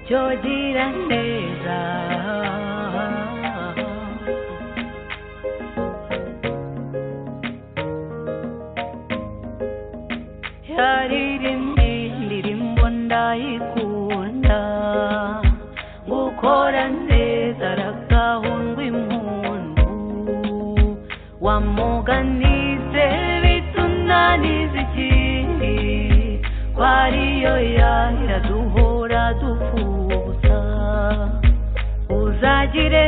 cyogira neza yaririmbye indirimbo ndayikunda gukora neza aragahundwa impundu wamuganize bitunaniza ikindi kwariyo yaduhora dufuza uzagire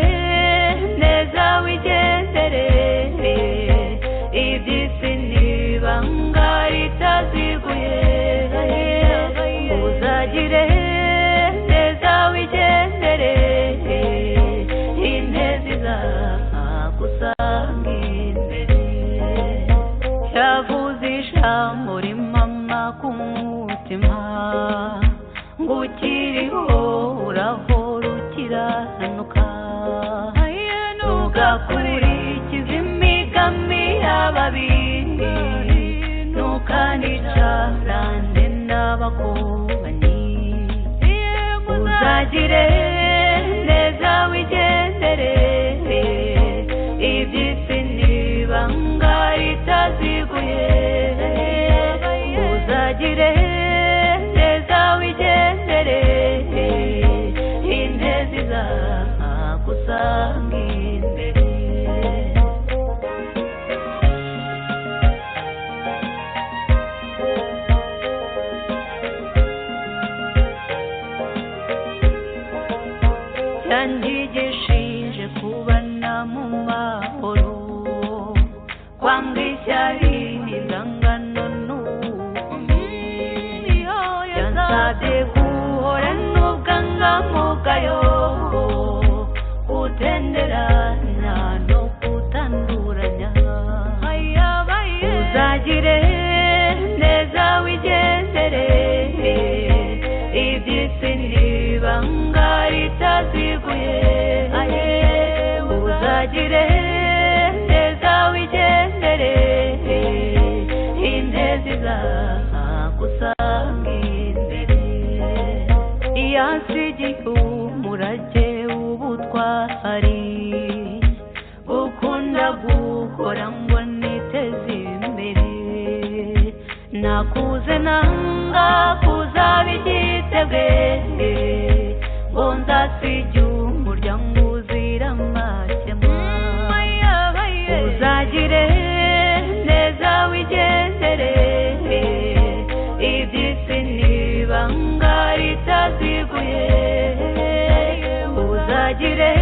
neza wigendere iby'isi n'ibanga ritaziguye uzagire neza wigendere intezi zagusanga imbere yavuze ijambo rimama ku mutima ngo ukiriho urahora ukiranuka ntugakurikize imigani y'ababi ntukanicarane n'abakobanyi uzagire neza wigendere iby'isi n'ibanga ritaziguye uzagire neza wigendere intezi zagusanga imbere yanyigishinje kubana mu mahoro kwanga ishyari n'inzangano yansabye guhora n'ubwangamugayo kutenderana no kutanduranya uzagire neza wigendere iby'isi n'ibanga ritaziguye uzagire neza wigendere intezi zagusanga imbere yansigiye umurage w'ubutwari ukunda gukora ngo niteze imbere nakuze nanga kuzaba igitebwe ngo nzasige umuryango uzira amakemwa uzagire neza wigendere iby'isi n'ibanga ritaziguye uzagire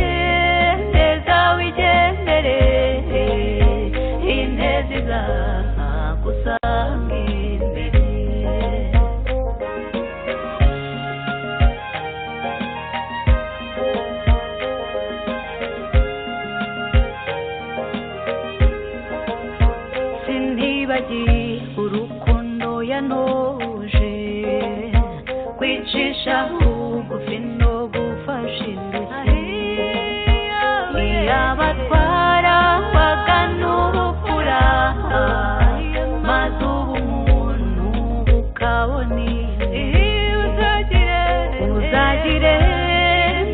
neza wigendere intezi zagusanga imbere sintibagiye urukundo yanoje kwicisha bugufi no gufasha indushyi iyabatwara bagana ubupfura maze ubumuntu bukabona uzagire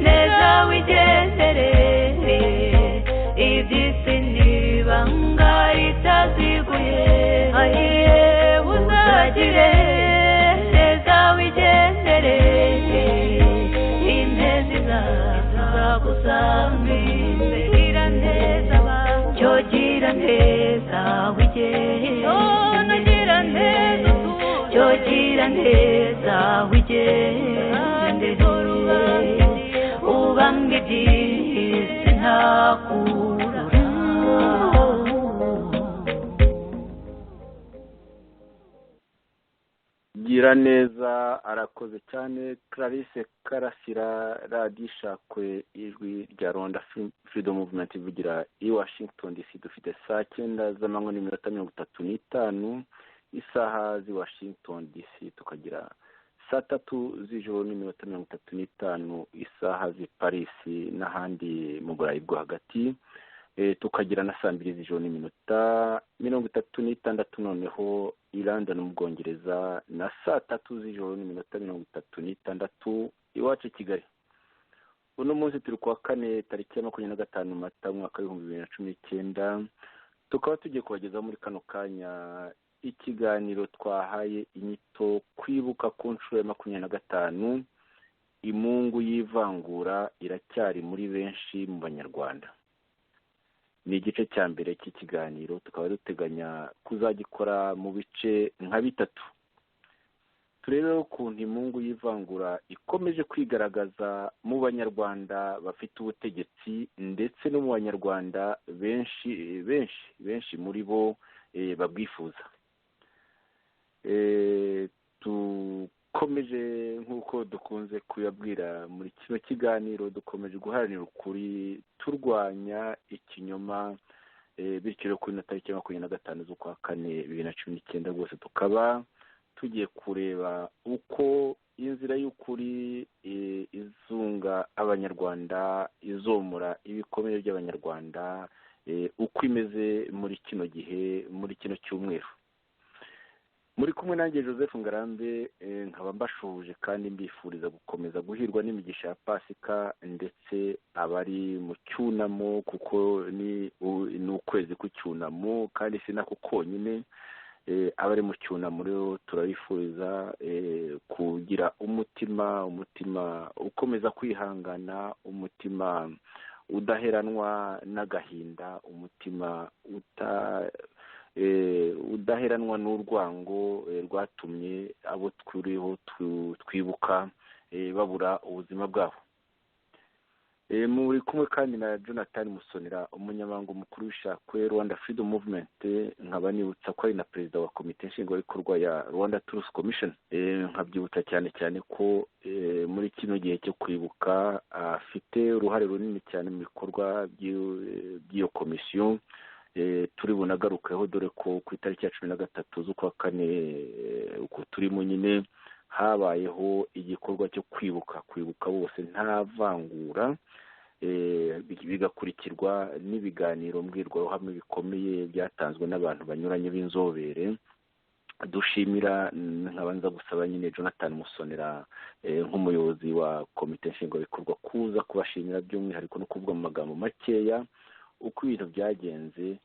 neza wigendere iby'isi n'ibanga ritaziguye uzagire neza wigendere intezi zagusanga imbere cyogira neza wigendere cyogira neza wigendere ubanga iby'isi ntakurura gira neza arakoze cyane Clarisse Karasira radiyo ishakwe ijwi rya Rwanda Freedom Movement ivugira i Washington DC dufite saa 9 z'amanywa n'iminota 35 isaha z'i Washington DC tukagira saa 3 z'ijoro n'iminota 35 isaha z'i Paris n'ahandi mu Burayi bwo hagati tukagira na saa mbiri z'ijoro n'iminota 36 noneho i London mu Bwongereza na saa 3 z'ijoro n'iminota 36 iwacu i Kigali. Uno munsi turi kuwa kane tariki ya 25 Mata umwaka wa 2019, tukaba tugiye kubageza muri kano kanya ikiganiro twahaye inyito kwibuka ku nshuro ya 25 imungu y'ivangura iracyari muri benshi mu Banyarwanda. Ni igice cya mbere cy'ikiganiro, tukaba duteganya kuzagikora mu bice nka bitatu. Turebe ukuntu imungu y'ivangura ikomeje kwigaragaza mu Banyarwanda bafite ubutegetsi ndetse no mu Banyarwanda benshi muri bo babwifuza. Dukomeje nk'uko dukunze kuyabwira muri kino kiganiro, dukomeje guharanira ukuri turwanya ikinyoma, bityo kuri na tariki ya 25 z'ukwa kane 2019 rwose tukaba tugiye kureba uko inzira y'ukuri izunga Abanyarwanda, izomura ibikomere by'Abanyarwanda, uko imeze muri kino gihe, muri kino cyumweru. Muri kumwe nanjye Joseph Ngarambe, nkaba mbashuje kandi mbifuriza gukomeza guhirwa n'imigisha ya Pasika, ndetse abari mu cyunamo, kuko ni ukwezi k'icyunamo kandi si nako konyine. Abari mu cyunamo rero turabifuriza kugira umutima ukomeza kwihangana, umutima udaheranwa n'agahinda, umutima udaheranwa n'urwango rwatumye abo twuriho twibuka babura ubuzima bwabo. Muri kumwe kandi na Jonathan Musonera, umunyamabanga mukuru w'ishakwe Rwanda Freedom Movement, nkaba nibutsa ko ari na perezida wa komite nshingwabikorwa ya Rwanda Truth Commission. Nkabyibutsa cyane ko muri kino gihe cyo kwibuka afite uruhare runini cyane mu bikorwa by'iyo komisiyo. Turi bunagarukeho, dore ko ku itariki ya 13 z'ukwa kane uko turimo nyine habayeho igikorwa cyo kwibuka bose nta vangura, bigakurikirwa n'ibiganiro mbwirwaruhame bikomeye byatanzwe n'abantu banyuranye b'inzobere. Dushimira, nkabanza gusaba nyine Jonathan Musonera nk'umuyobozi wa komite nshingwabikorwa kuza kubashimira by'umwihariko no kuvuga mu magambo makeya uko ibintu byagenze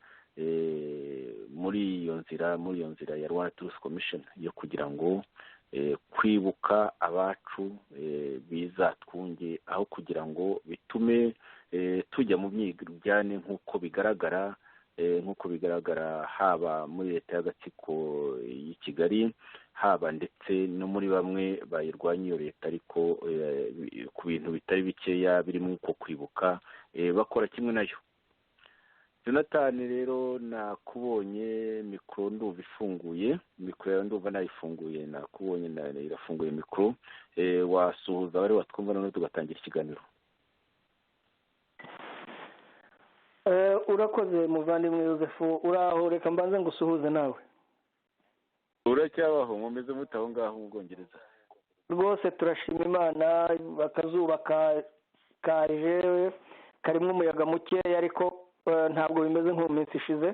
muri iyo nzira ya Rwanda Truth Commission yo kugira ngo kwibuka abacu bizatwunge, aho kugira ngo bitume tujya mu myigane nk'uko bigaragara haba muri leta y'agatsiko y'i Kigali, haba ndetse no muri bamwe bayirwanya iyo leta, ariko ku bintu bitari bikeya birimo uko kwibuka bakora kimwe nayo. Jonathan rero nakubonye mikoro ndumva ifunguye, mikoro yawe ndumva nayifunguye, nakubonye irafunguye mikoro, wasuhuza abari watwumva none tugatangira ikiganiro. Urakoze muvandimwe Joseph, uraho, reka mbanze ngusuhuze nawe. Uracyabaho, mumeze mute aho ngaho mu Bwongereza? Rwose turashima Imana, akazuba kaje karimo umuyaga mukeya, ariko ntabwo bimeze nko mu minsi ishize.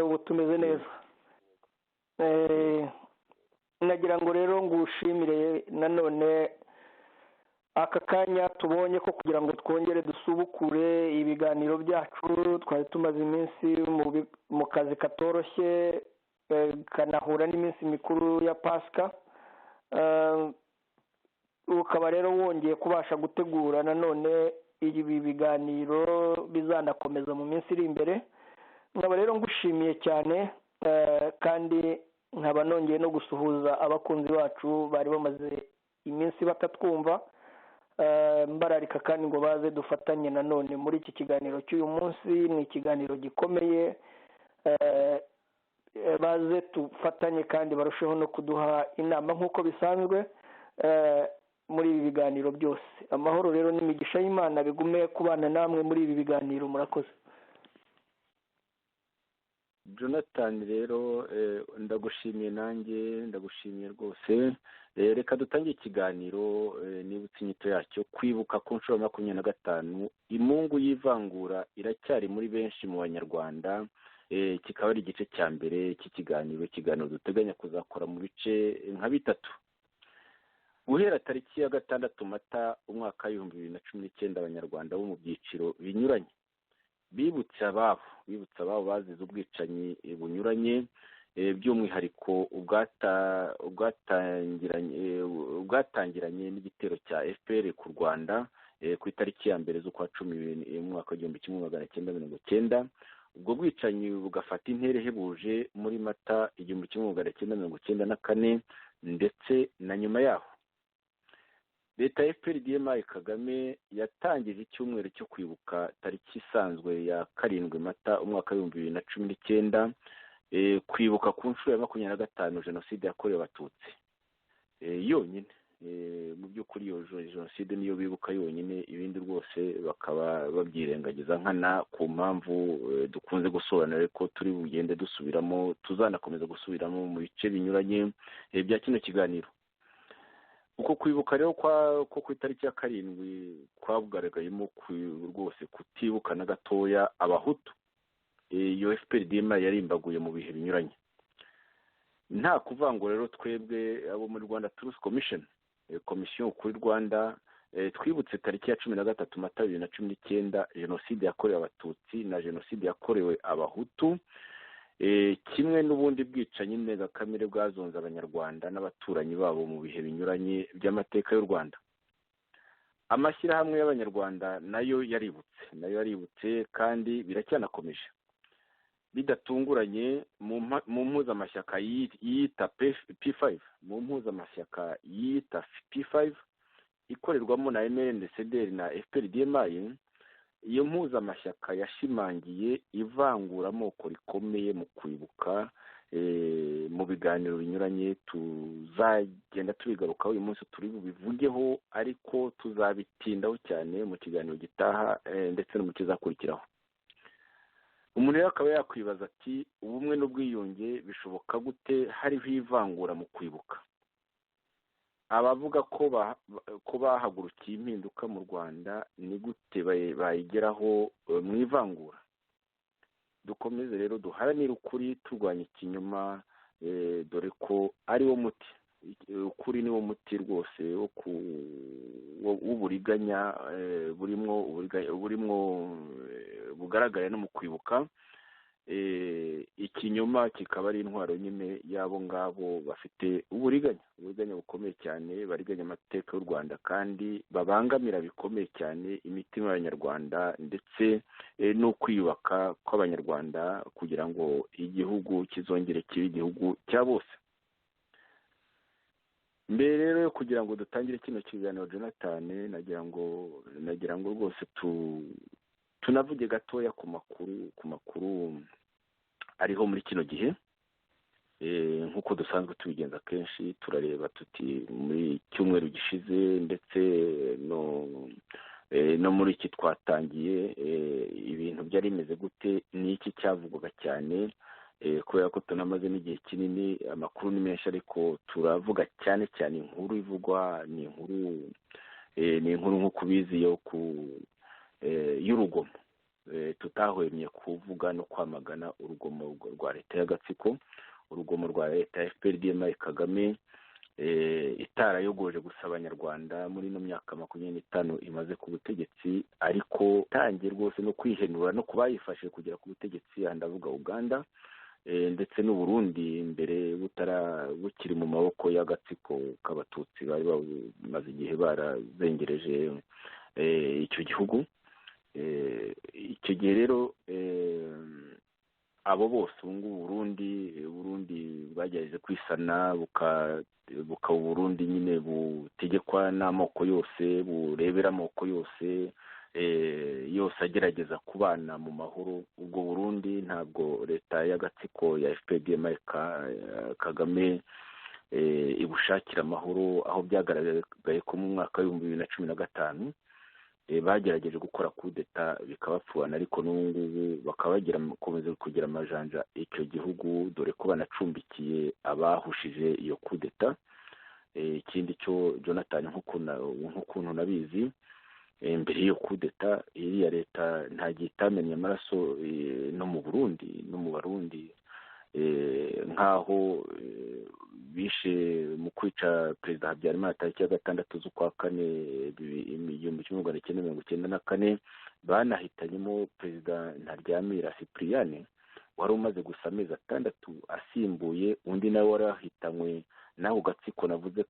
Ubu tumeze neza. Nagira ngo rero ngushimire nanone aka kanya tubonye ko kugira ngo twongere dusubukure ibiganiro byacu. Twari tumaze iminsi mu kazi katoroshye, kanahura n'iminsi mikuru ya Pasika. Ukaba rero wongeye kubasha gutegura nanone ibi biganiro bizanakomeza mu minsi iri imbere. Nkaba rero ngushimiye cyane, kandi nkaba nongeye no gusuhuza abakunzi bacu bari bamaze iminsi batatwumva, mbararika kandi ngo baze dufatanye nanone muri iki kiganiro cy'uyu munsi. Ni ikiganiro gikomeye, baze tufatanye kandi barusheho no kuduha inama nk'uko bisanzwe muri ibi biganiro byose. Amahoro rero n'imigisha y'Imana bigume kubana namwe muri ibi biganiro. Murakoze. Jonathan rero ndagushimiye nanjye ndagushimiye rwose. Reka dutangiye ikiganiro nibutse inyito yacyo, kwibuka ku nshuro ya 25 imungu y'ivangura iracyari muri benshi mu banyarwanda. Kikaba ari igice cya mbere cy'ikiganiro duteganya kuzakora mu bice nka bitatu. Guhera tariki ya 6 Mata umwaka wa 2019 abanyarwanda bo mu byiciro binyuranye bibutse ababo bazize ubwicanyi bunyuranye, by'umwihariko ubwatangiranye n'igitero cya FPR ku Rwanda ku itariki ya mbere z'ukwa 10 umwaka wa 1990. Ubwo bwicanyi bugafata intera ihebuje muri Mata 1994 ndetse na nyuma yaho. Leta ya FPR-DMI Kagame yatangije icyumweru cyo kwibuka tariki isanzwe ya 7 Mata umwaka wa 2019, kwibuka ku nshuro ya 25 jenoside yakorewe abatutsi yonyine. Mu by'ukuri iyo jenoside niyo bibuka yonyine, ibindi rwose bakaba babyirengagiza nkana ku mpamvu dukunze gusobanura ko turi bugende dusubiramo, tuzanakomeza gusubiramo mu bice binyuranye bya kino kiganiro. Uko kwibuka rero ko ku itariki ya 7 kwabugaragayemo rwose kutibuka na gatoya abahutu. Iyo FPR-DMI yarimbaguye mu bihe binyuranye. Nta kuvangura rero twebwe abo muri Rwanda Truth Commission, komisiyo kuri Rwanda, twibutse tariki ya 13 Mata 2019 jenoside yakorewe abatutsi na jenoside yakorewe abahutu, kimwe n'ubundi bwicanyi ndengakamere bwazonze abanyarwanda n'abaturanyi babo mu bihe binyuranye by'amateka y'u Rwanda. Amashyirahamwe y'abanyarwanda nayo yaributse kandi biracyanakomeje. Bidatunguranye mu mpuzamashyaka yita P5, ikorerwamo na MRND, CDR na FPR-DMI, iyo mpuzamashyaka yashimangiye ivanguramoko rikomeye mu kwibuka. Mu biganiro binyuranye tuzagenda tubigarukaho, uyu munsi turi bubivugeho ariko tuzabitindaho cyane mu kiganiro gitaha ndetse no mu kizakurikiraho. Umuntu rero akaba yakwibaza ati ubumwe n'ubwiyunge bishoboka gute hariho ivangura mu kwibuka? Abavuga ko bahagurukiye impinduka mu Rwanda ni gute bayigeraho mu ivangura? Dukomeze rero duharanire ukuri, turwanya ikinyoma, dore ko ari wo muti. Ukuri ni wo muti rwose w'uburiganya burimwo bugaragara no mu kwibuka. Ikinyoma kikaba ari intwaro nyine y'abo ngabo bafite uburiganya bukomeye cyane, bariganya amateka y'u Rwanda kandi babangamira bikomeye cyane imitima y'abanyarwanda ndetse no kwiyubaka kw'abanyarwanda kugira ngo igihugu kizongere kibe igihugu cya bose. Mbere rero kugira ngo dutangire kino kiganiro, Jonathan, nagira ngo rwose tunavuge gatoya ku makuru ariho muri kino gihe. Nk'uko dusanzwe tubigenza kenshi, turareba tuti muri cyumweru gishize ndetse no muri iki twatangiye, ibintu byari bimeze gute, ni iki cyavugwaga cyane, kubera ko tunamaze n'igihe kinini. Amakuru ni menshi ariko turavuga cyane cyane inkuru ivugwa, ni inkuru nk'uko ubizi y'urugomo. Tutahwemye kuvuga no kwamagana urugomo rwa leta y'agatsiko, urugomo rwa leta ya FPR-DMI Kagame, itarayogoje gusa abanyarwanda muri ino myaka 25 imaze ku butegetsi, ariko tangiye rwose no kwihenura no kubayifashe kugera ku butegetsi. Ndavuga Uganda ndetse n'u Burundi mbere bukiri mu maboko y'agatsiko k'abatutsi bari bamaze igihe barazengereje icyo gihugu. Icyo gihe rero abo bose ubu ngubu Burundi bwagerageje kwisana, bukaba Burundi nyine butegekwa n'amoko yose, burebera amoko yose agerageza kubana mu mahoro. Ubwo Burundi ntabwo leta y'agatsiko ya FPR-DMI Kagame ibushakira amahoro, aho byagaragaye ko mu mwaka wa 2015 bagerageje gukora kudeta bikabapfurana, ariko n'ubu ngubu bakaba bakomeza kugira amajanja icyo gihugu, dore ko banacumbikiye abahushije iyo kudeta. Ikindi cyo Jonathan, nk'ukuntu nabizi, mbere y'iyo kudeta iriya leta ntagiye itamennye amaraso no mu Burundi no mu Barundi, nk'aho bishe mu kwica perezida Habyarimana tariki ya 6 z'ukwa 4 1994, banahitanyemo perezida Ntaryamira Cyprien wari umaze gusa amezi 6 asimbuye undi nawe warahitanywe n'ako gatsiko navuze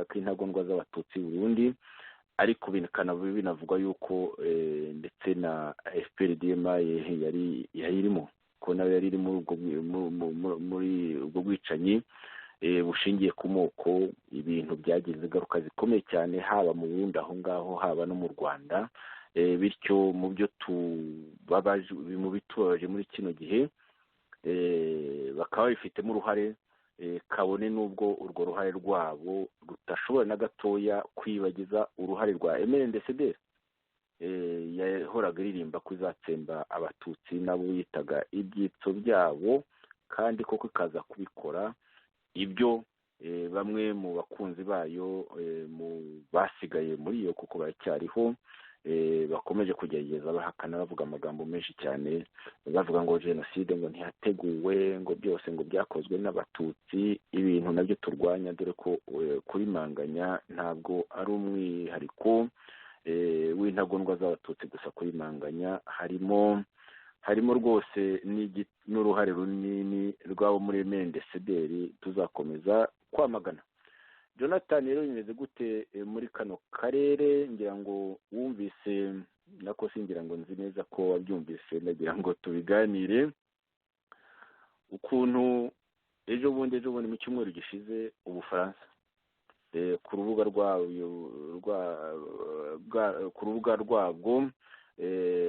k'intagondwa z'abatutsi Burundi. Ariko binavugwa yuko ndetse na FPRDMA yari irimo, ko nawe yari iri muri ubwo bwicanyi bushingiye ku moko. Ibintu byagize ingaruka zikomeye cyane, haba mu Burundi aho ngaho, haba no mu Rwanda. Bityo mu byo bitubabaje muri kino gihe, bakaba bifitemo uruhare, kabone n'ubwo urwo ruhare rwabo rutashobora na gatoya kwibagiza uruhare rwa MNDCD yahoraga iririmba ko izatsemba abatutsi nabo yitaga ibyitso byabo, kandi koko ikaza kubikora. Ibyo bamwe mu bakunzi bayo mu basigaye muri iyo, kuko baracyariho, bakomeje kugerageza bahakana, bavuga amagambo menshi cyane, bavuga ngo jenoside ngo ntiyateguwe, ngo byose ngo byakozwe n'abatutsi. Ibintu nabyo turwanya, dore ko kurimanganya ntabwo ari umwihariko w'intagondwa z'abatutsi gusa. Kurimanganya harimo rwose n'uruhare runini rwabo muri MNDCD tuzakomeza kwamagana. Jonathan, rero bimeze gute muri kano karere? Ngira ngo wumvise, nako singira ngo nzi neza ko wabyumvise, ndagira ngo tubiganire ukuntu ejo bundi mu cyumweru gishize Ubufaransa ku rubuga rwabwo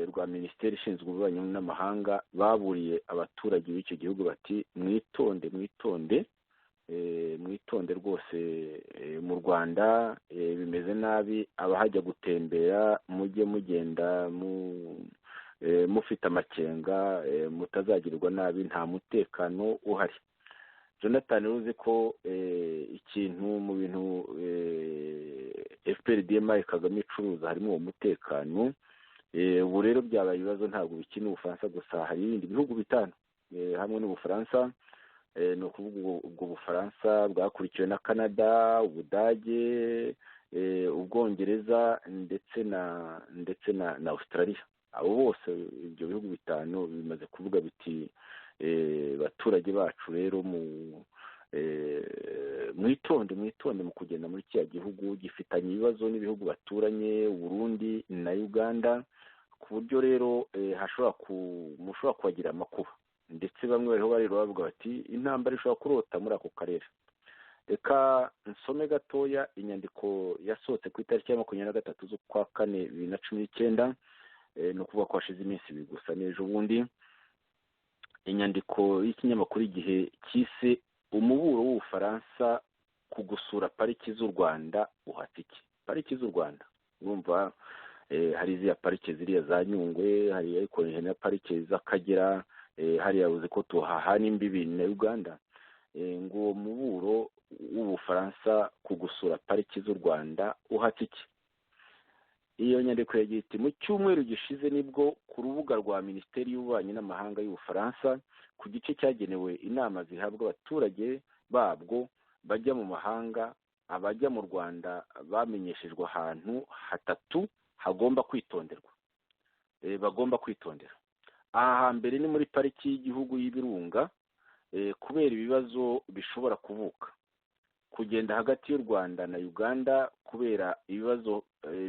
rwa Minisiteri ishinzwe ububanyi n'amahanga baburiye abaturage b'icyo gihugu bati mwitonde rwose, mu Rwanda bimeze nabi, abahajya gutembera mujye mugenda mufite amakenga, mutazagirwa nabi, nta mutekano uhari. Jonathan, uzi ko ikintu mu bintu FPRDMA Kagame icuruza harimo uwo mutekano. Ubu rero byabaye ibibazo, ntabwo bikina Ubufaransa gusa, hari ibindi bihugu bitanu hamwe n'Ubufaransa. Ni ukuvuga ubwo Bufaransa bwakurikiwe na Canada, Ubudage, Ubwongereza ndetse na Australia. Abo bose, ibyo bihugu bitanu bimaze kuvuga biti baturage bacu rero mwitonde mu kugenda muri kiriya gihugu gifitanye ibibazo n'ibihugu baturanye, Burundi na Uganda, ku buryo rero mushobora kubagira amakuba. Ndetse bamwe bariho bavuga bati intambara ishobora kurota muri ako karere. Reka nsome gatoya inyandiko yasohotse ku itariki ya 23 z'ukwa 4 2019, ni ukuvuga ko hashize iminsi ibiri gusa n'ejo bundi. Inyandiko y'ikinyamakuru Igihe cyise umuburo w'Ubufaransa ku gusura pariki z'u Rwanda uhatse iki. Pariki z'u Rwanda, urumva hari ziriya pariki ziriya za Nyungwe, hari ariko na pariki z'Akagera, hari yavuze ko tuhahana imbibi na Uganda. Ngo uwo muburo w'Ubufaransa ku gusura pariki z'u Rwanda uhatse iki. Iyo nyandiko yagiye iti mu cyumweru gishize nibwo ku rubuga rwa Minisiteri y'Ububanyi n'Amahanga y'Ubufaransa ku gice cyagenewe inama zihabwa abaturage babwo bajya mu mahanga, abajya mu Rwanda bamenyeshejwe ahantu hatatu bagomba kwitondera. Aha hambere ni muri pariki y'igihugu y'Ibirunga, kubera ibibazo bishobora kuvuka, kugenda hagati y'u Rwanda na Uganda kubera ibibazo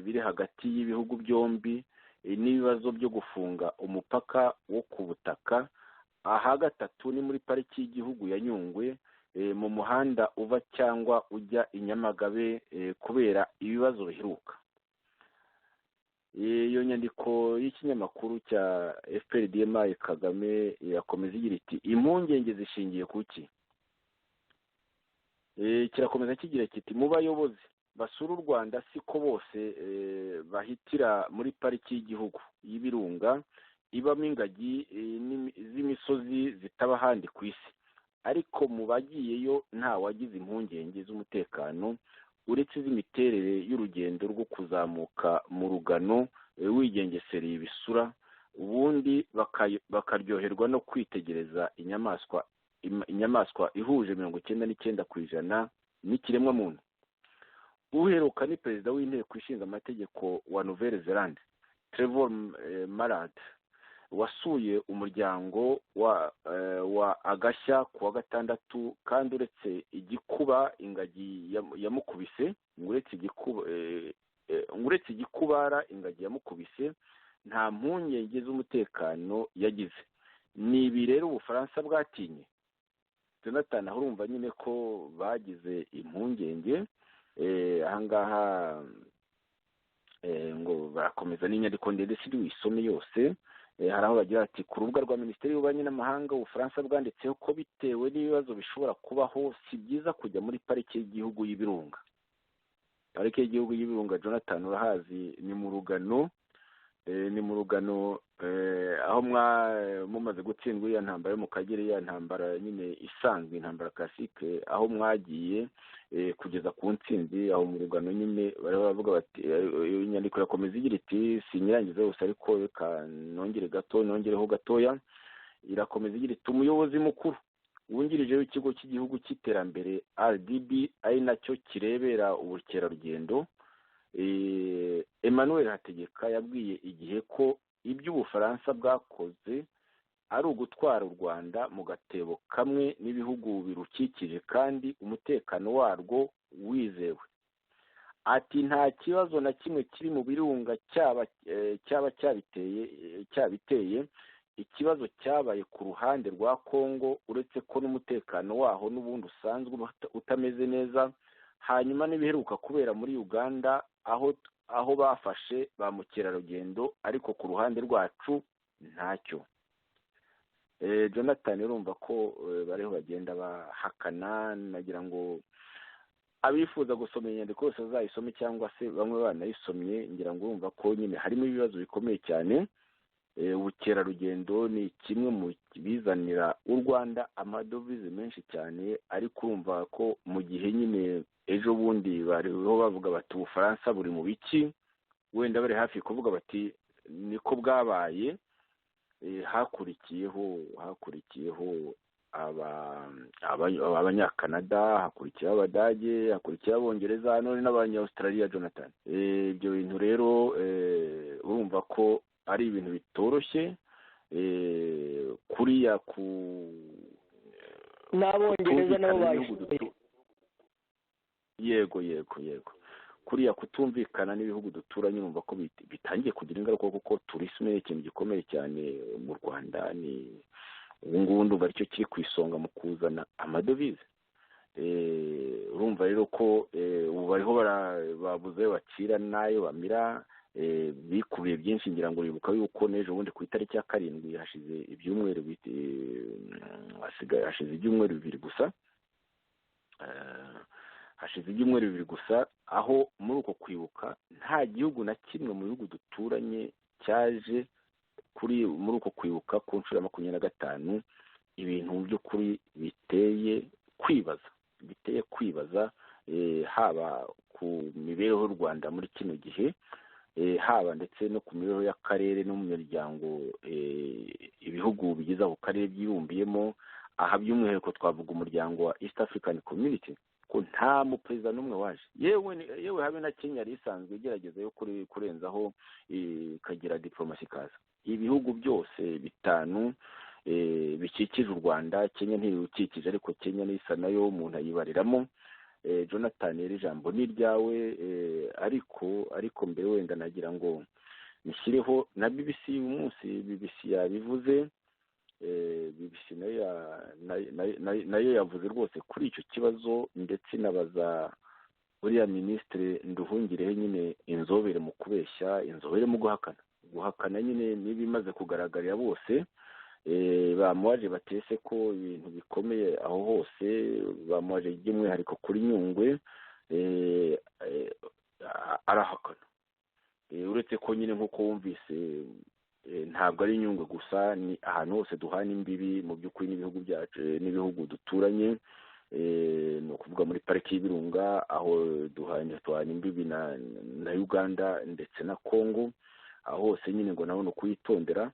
biri hagati y'ibihugu byombi, n'ibibazo byo gufunga umupaka wo ku butaka. Aha gatatu ni muri pariki y'igihugu ya Nyungwe, mu muhanda uva cyangwa ujya i Nyamagabe, kubera ibibazo biheruka. Iyo nyandiko y'ikinyamakuru cya FPRDMA Kagame irakomeza igira iti impungenge zishingiye kuki. Kirakomeza kigira kiti mu bayobozi basura u Rwanda siko bose bahitira muri pariki y'igihugu y'ibirunga ibamo ingagi z'imisozi zitaba ahandi ku isi, ariko mu bagiyeyo nta wagize impungenge z'umutekano uretse iz'imiterere y'urugendo rwo kuzamuka mu rugano wigengesereye ibisura, ubundi bakaryoherwa no kwitegereza inyamaswa ihuje 99% n'ikiremwamuntu. Uheruka ni perezida w'inteko ishinga amategeko wa Nouvelle-Zélande Trevor Mallard wasuye umuryango wa Agashya ku wa gatandatu, kandi uretse igikuba ingagi yamukubise uretse igikubara ingagi yamukubise nta mpungenge z'umutekano yagize. Ni ibi rero Ubufaransa bwatinye. Jonathan, aho urumva nyine ko bagize impungenge. Ahangaha ngo barakomeza n'inyandiko ndende siri wisome yose. Hari aho bagira ati ku rubuga rwa Minisiteri y'Ububanyi n'Amahanga Ubufaransa bwanditseho ko bitewe n'ibibazo bishobora kubaho si byiza kujya muri pariki y'igihugu y'ibirunga. Pariki y'igihugu y'ibirunga, Jonathan, urahazi, ni mu rugano aho mumaze gutsindwa iriya ntambara yo mu Kagera, ya ntambara nyine isanzwe, intambara classique, aho mwagiye kugeza ku ntsinzi aho mu rugano nyine baravuga bati, inyandiko irakomeza igira iti, sinyirangiza yose ariko reka nongereho gatoya, irakomeza igira iti umuyobozi mukuru wungirije w'ikigo cy'igihugu cy'iterambere RDB ari nacyo kirebera ubukerarugendo, Emmanuel Hategeka yabwiye igihe ko ibyo Ubufaransa bwakoze ari ugutwara u Rwanda mu gatebo kamwe n'ibihugu birukikije kandi umutekano warwo wizewe. Ati nta kibazo na kimwe kiri mu birunga cyaba cyabiteye, ikibazo cyabaye ku ruhande rwa Kongo, uretse ko n'umutekano waho n'ubundi usanzwe utameze neza, hanyuma n'ibiheruka kubera muri Uganda aho bafashe ba mukerarugendo, ariko ku ruhande rwacu ntacyo. Jonathan, urumva ko bariho bagenda bahakana. Nagira ngo abifuza gusoma inyandiko yose bazayisome, cyangwa se bamwe banayisomye, ngira ngo urumva ko nyine harimo ibibazo bikomeye cyane. Ubukerarugendo ni kimwe mu bizanira u Rwanda amadovize menshi cyane, ariko urumva ko mu gihe nyine ejo bundi bariho bavuga bati Ubufaransa buri mu biki, wenda bari hafi kuvuga bati niko bwabaye, hakurikiyeho abanyakanada, hakurikiyeho abadage, hakurikiyeho abongereza, none n'abanyaustralia. Jonathan, ibyo bintu rero urumva ko ari ibintu bitoroshye, kuriya n'abongereza nabo bayishoboye. Yego kuriya kutumvikana n'ibihugu duturanye, urumva ko bitangiye kugira ingaruka, kuko tourisme ni ikintu gikomeye cyane mu Rwanda. Ni ubu ngubu ndumva aricyo kiri ku isonga mu kuzana amadovize. Urumva rero ko ubu bariho babuze ayo bacira n'ayo bamira, bikubiye byinshi. Ngira ngo uribuka yuko n'ejo bundi ku itariki ya 7 hashize ibyumweru bibiri gusa, aho muri uko kwibuka nta gihugu na kimwe mu bihugu duturanye cyaje muri uko kwibuka ku nshuro ya 25. Ibintu mu by'ukuri biteye kwibaza, haba ku mibereho y'u Rwanda muri kino gihe, haba ndetse no ku mibereho y'akarere no mu miryango ibihugu bigize ako karere byibumbiyemo. Aha by'umwihariko twavuga umuryango wa East African Community, ko nta muperezida n'umwe waje, yewe habe na Kenya yari isanzwe igerageza yo kurenzaho ikagira diplomasi kaza. Ibihugu byose 5 bikikije u Rwanda, Kenya ntiwukikije, ariko Kenya nisa nayo umuntu ayibariramo. Jonathan, rero ijambo ni ryawe, ariko mbere wenda nagira ngo nishyireho na BBC uyu munsi. BBC yabivuze, BBC nayo yavuze rwose kuri icyo kibazo, ndetse nabaza uriya minisitiri Nduhungirehe nyine inzobere mu kubeshya, inzobere mu guhakana nyine n'ibimaze kugaragarira bose. Bamuwaje batese ko ibintu bikomeye aho hose, bamuwaje by'umwihariko kuri Nyungwe, ko nyine nk'uko wumvise ntabwo ari inyungwe gusa, ni ahantu hose duhana imbibi mu by'ukuri n'ibihugu byacu n'ibihugu duturanye, ni ukuvuga muri pariki y'ibirunga aho duhana imbibi na Uganda ndetse na Congo, aho hose nyine ngo naho ni ukuyitondera,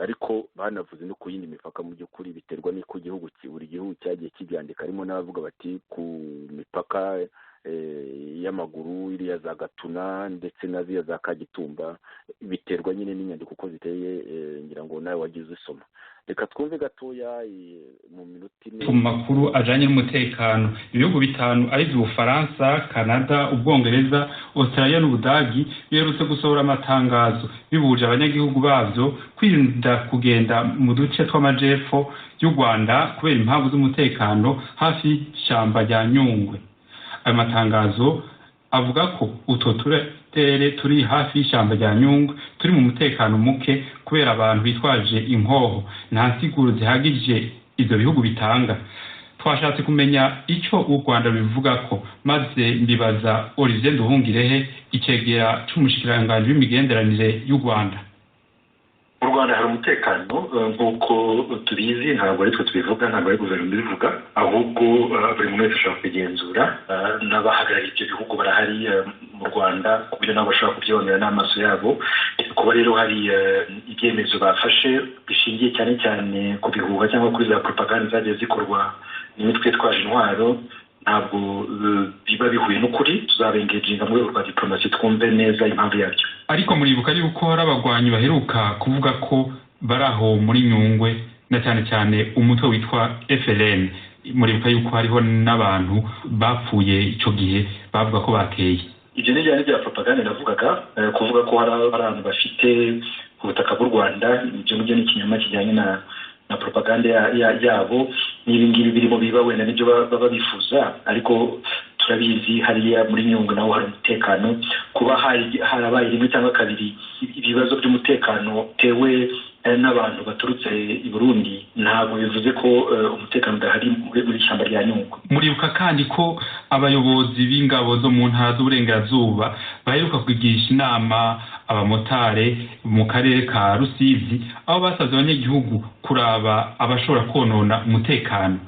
ariko banavuze no ku yindi mipaka mu by'ukuri biterwa n'uko buri gihugu cyagiye kibyandika. Harimo n'abavuga bati ku mipaka y'amaguru iriya za Gatuna ndetse na ziriya za Kagitumba, biterwa nyine n'inyandiko uko ziteye, ngira ngo nawe wagize usoma. Reka twumve gatoya mu minota ine ku makuru ajanye n'umutekano. Ibihugu bitanu ari Ubufaransa, Canada, Ubwongereza, Australia n'Ubudagi biherutse gusohora amatangazo bibuje abanyagihugu bavyo kwirinda kugenda mu duce tw'amajepfo y'u Rwanda kubera impamvu z'umutekano hafi y'ishamba rya Nyungwe. Ayo matangazo avuga ko utwo turere turi hafi y'ishamba rya Nyungwe turi mu mutekano muke kubera abantu bitwaje inkoho. Nta nsiguro zihagije ivyo bihugu bitanga. Twashatse kumenya ico u Rwanda bivuga ko, maze mbibaza Olivier Nduhungirehe, icegera c'umushikiranganji w'imigenderanire y'u Rwanda. Mu Rwanda hari umutekano nk'uko tubizi, ntabwo ari twe tubivuga, ntabwo ari guverinoma ibivuga, ahubwo buri muntu wese ashobora kubigenzura. N'abahagarariye ibyo bihugu barahari mu Rwanda ku buryo nabo bashobora kubyibonera n'amaso yabo. Kuba rero hari ibyemezo bafashe bishingiye cyane cyane ku bihuha cyangwa kuri za propaganda zagiye zikorwa n'imitwe yitwaje intwaro, ntabwo biba bihuye n'ukuri. Tuzabengeginga mu rwego rwa diplomasi twumve neza impamvu yabyo. Ariko muribuka yuko hari abagwanyi baheruka kuvuga ko baraho muri Nyungwe, na cyane cyane umutwe witwa FLN. Muribuka yuko hariho n'abantu bapfuye ico gihe bavuga ko bateye. Ibyo ni bya propaganda navugaga, kuvuga ko hari abantu bafite ubutaka bw'u Rwanda. Ibyo ngibyo ni ikinyoma kijyanye na propaganda yabo. N'ibi ngibi birimo biba wenda nibyo baba bifuza, ariko turabizi hariya muri Nyungwe naho hari umutekano. Kuba harabaye rimwe cyangwa kabiri ibibazo by'umutekano tewe n'abantu baturutse i Burundi, ntabwo bivuze ko umutekano udahari muri ishyamba rya Nyungwe. Muribuka kandi ko abayobozi b'ingabo zo mu ntara z'uburengerazuba baheruka kwigisha inama abamotare mu karere ka Rusizi, aho basabye abanyagihugu kuraba abashobora konona umutekano.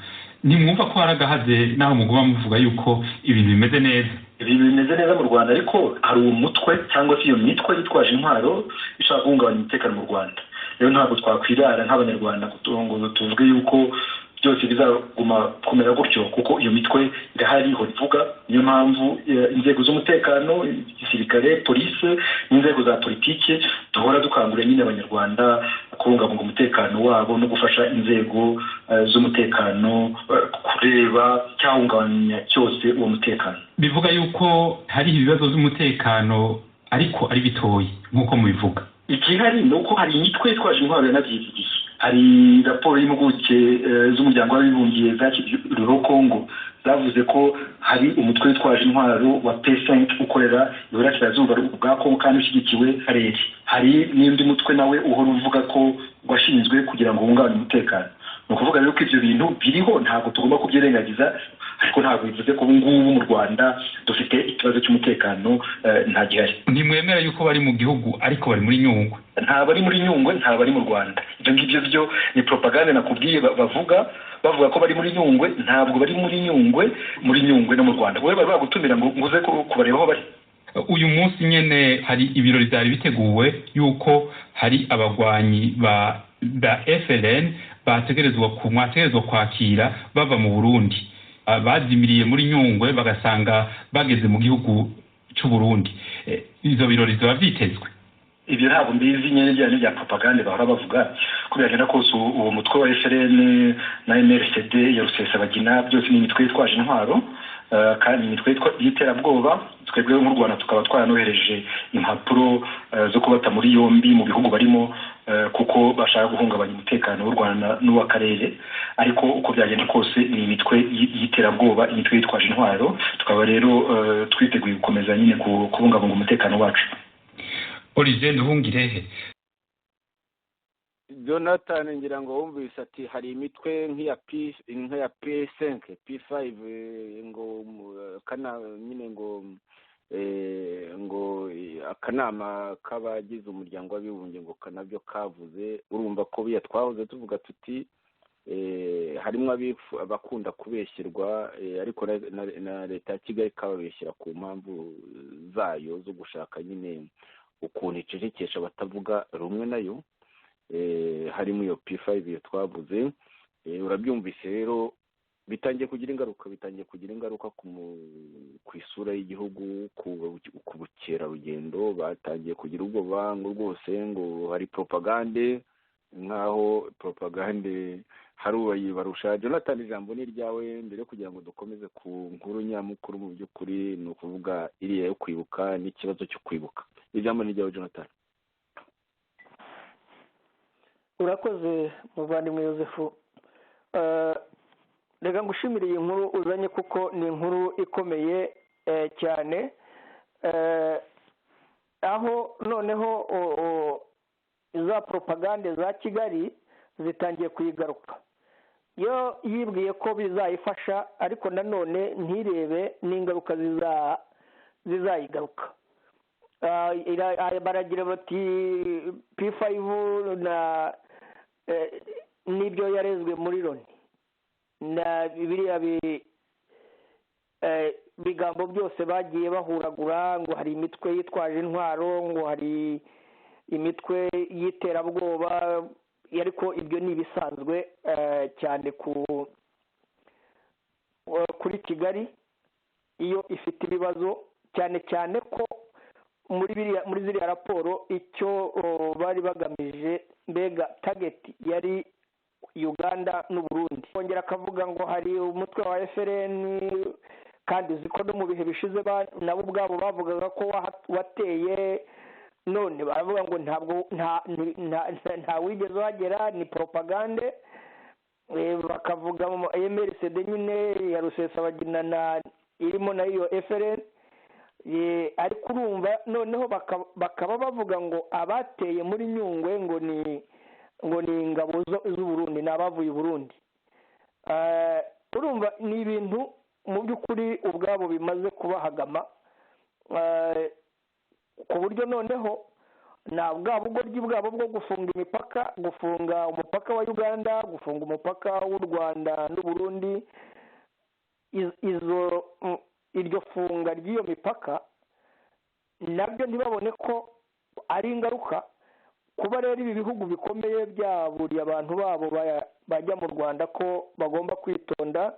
Ntimwumva ko haragahaze naho muguma muvuga yuko ibintu bimeze neza? Ibintu bimeze neza mu Rwanda, ariko hari umutwe cyangwa se iyo mitwe yitwaje intwaro ishaka guhungabanya umutekano mu Rwanda. Rero ntabwo twakwirara nk'abanyarwanda ngo tuvuge yuko byose bizaguma kumera gutyo, kuko iyo mitwe irahari ivuga. Niyo mpamvu inzego z'umutekano, igisirikare, polisi n'inzego za politiki duhora dukangurira nyine abanyarwanda kubungabunga umutekano wabo no gufasha inzego z'umutekano kureba cyahungabanya cyose uwo mutekano. Bivuga yuko hari ibibazo by'umutekano ariko ari bitoyi nk'uko mubivuga. Igihari ni uko hari imitwe yitwaje intwaro yanabyizigiye. Hari raporo y'impuguke z'umuryango w'abibumbye zakiriho Congo zavuze ko hari umutwe witwaje intwaro wa P5 ukorera iburasirazuba bwa Congo kandi ushyigikiwe karere. Hari n'indi mutwe nawe uhora uvuga ko washinzwe kugira ngo uhungabanye umutekano. Ni ukuvuga rero ko ibyo bintu biriho, ntabwo tugomba kubyirengagiza, ariko ntabwo bivuze ko ubu ngubu mu Rwanda dufite ikibazo cy'umutekano nta gihari. Ntimwemera yuko bari mu gihugu ariko bari muri Nyungwe? Nta bari muri Nyungwe, nta bari mu Rwanda. Ibyo ngibyo byo ni propaganda nakubwiye bavuga ko bari muri Nyungwe. Ntabwo bari muri Nyungwe no mu Rwanda. Wowe bari bagutumira ngo uze kubareba aho bari. Uyu munsi nyene hari ibirori byari biteguwe yuko hari abagwanyi ba FLN bategerezwa kwakira bava mu Burundi. Bazimiriye muri Nyungwe bagasanga bageze mu gihugu cy'u Burundi. Izo birori ziba vyitezwe? Ibyo ntabwo mbizi nyene bya propaganda bahora bavuga. Kubera ko uwo mutwe wa FLN na MRCD ya Rusesabagina byose ni imitwe yitwaje intwaro, kandi imitwe y'iterabwoba. Twebwe mu Rwanda tukaba twaranohereje impapuro zo kubata muri yombi mu bihugu barimo, kuko bashaka guhungabanya umutekano w'u Rwanda n'uw'akarere. Ariko uko byagenda kose ni imitwe y'iterabwoba, imitwe yitwaje intwaro. Tukaba rero twiteguye gukomeza nyine kubungabunga umutekano wacu. Olivier Nduhungirehe. Jonathan, ngira ngo wumvise ati hari imitwe nk'iya P5 ngo kana nyine ngo ngo akanama k'abagize umuryango w'abibumbye ngo kanabyo kavuze, urumva ko biya twahoze tuvuga tuti harimo abakunda kubeshyerwa, ariko na leta ya Kigali ikababeshyira ku mpamvu zayo zo gushaka nyine ukuntu icecekesha batavuga rumwe nayo, harimo iyo P5 iyo twavuze. Urabyumvise rero, bitangiye kugira ingaruka ku isura y'igihugu, ku bukerarugendo. Batangiye kugira ubwoba ngo rwose ngo hari propagande, nk'aho propagande hari uwayibarusha. Jonathan, ijambo ni ryawe mbere yo kugira ngo dukomeze ku nkuru nyamukuru. Mu by'ukuri ni ukuvuga iriya yo kwibuka n'ikibazo cyo kwibuka. Ijambo ni ryawe Jonathan. urakoze muvandimwe Yosefu. Reka ngushimire iyi nkuru uzanye kuko ni inkuru ikomeye cyane, aho noneho za propagande za Kigali zitangiye kuyigaruka. Yo yibwiye ko bizayifasha, ariko nanone ntirebe n'ingaruka zizayigaruka. Baragira bati P5 na n'ibyo yarezwe muri Loni na biriya bigambo byose bagiye bahuragura, ngo hari imitwe yitwaje intwaro, ngo hari imitwe y'iterabwoba, ariko ibyo ni ibisanzwe cyane kuri Kigali iyo ifite ibibazo, cyane cyane ko muri ziriya raporo icyo bari bagamije, mbega target yari Uganda n'u Burundi. Kongera akavuga ngo hari umutwe wa FLN, kandi uzi ko no mu bihe bishize nabo ubwabo bavugaga ko wateye, none baravuga ngo nta wigeze uhagera, ni propagande. Bakavuga MRCD nyine ya Rusesabagina irimo nayo FLN, ariko urumva noneho bakaba bavuga ngo abateye muri Nyungwe ngo ni ingabo z'u Burundi, ni abavuye i Burundi. Urumva ni ibintu mu by'ukuri ubwabo bimaze kubahagama, ku buryo noneho na bwa bugoryi bwabo bwo gufunga imipaka, gufunga umupaka wa Uganda, gufunga umupaka w'u Rwanda n'u Burundi, iryo funga ry'iyo mipaka nabyo ntibabone ko ari ingaruka. Kuba rero ibi bihugu bikomeye byaburiye abantu babo bajya mu Rwanda ko bagomba kwitonda,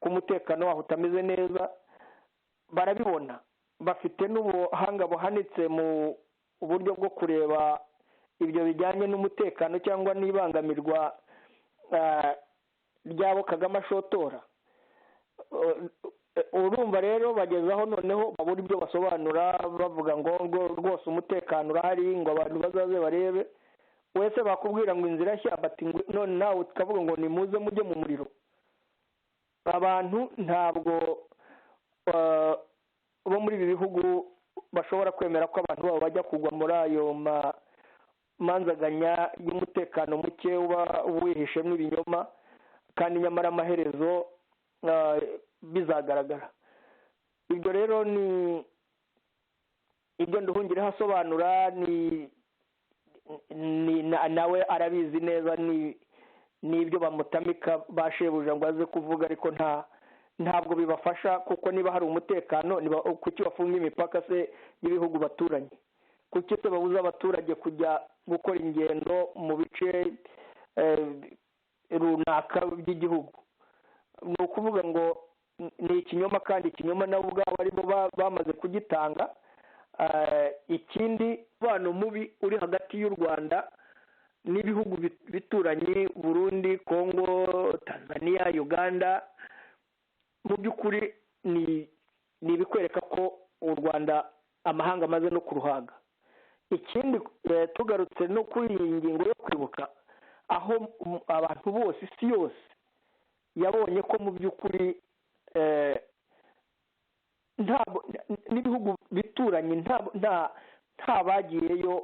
ko umutekano waho utameze neza, barabibona. Bafite n'ubuhanga buhanitse mu uburyo bwo kureba ibyo bijyanye n'umutekano cyangwa n'ibangamirwa ryabo Kagame ashotora. Urumva rero bagezaho noneho babura ibyo basobanura, bavuga ngo rwose umutekano urahari, ngo abantu bazaze barebe. Wese bakubwira ngo inzira nshya, bati none nawe tukavuga ngo nimuze mujye mu muriro. Abantu ntabwo bo muri ibi bihugu bashobora kwemera ko abantu babo bajya kugwa muri ayo manzaganya y'umutekano muke uba wihishemo ibinyoma, kandi nyamara amaherezo bizagaragara. Ibyo rero ni ibyo Nduhungire hasobanura, nawe arabizi neza, ni ibyo bamutamika bashebuja ngo aze kuvuga, ariko ntabwo bibafasha, kuko niba hari umutekano kuki bafunga imipaka se y'ibihugu baturanye? Kuki se babuza abaturage kujya gukora ingendo mu bice runaka by'igihugu? Ni ukuvuga ngo ni ikinyoma, kandi ikinyoma nabo ubwabo aribo bamaze kugitanga. Ikindi, umubano mubi uri hagati y'u Rwanda n'ibihugu bituranye, Burundi, Congo, Tanzania, Uganda, mu by'ukuri ni ibikwereka ko u Rwanda amahanga amaze no kuruhaga. Ikindi, tugarutse no kuri iyi ngingo yo kwibuka, aho abantu bose, isi yose yabonye ko mu by'ukuri n'ibihugu bituranye nta bagiyeyo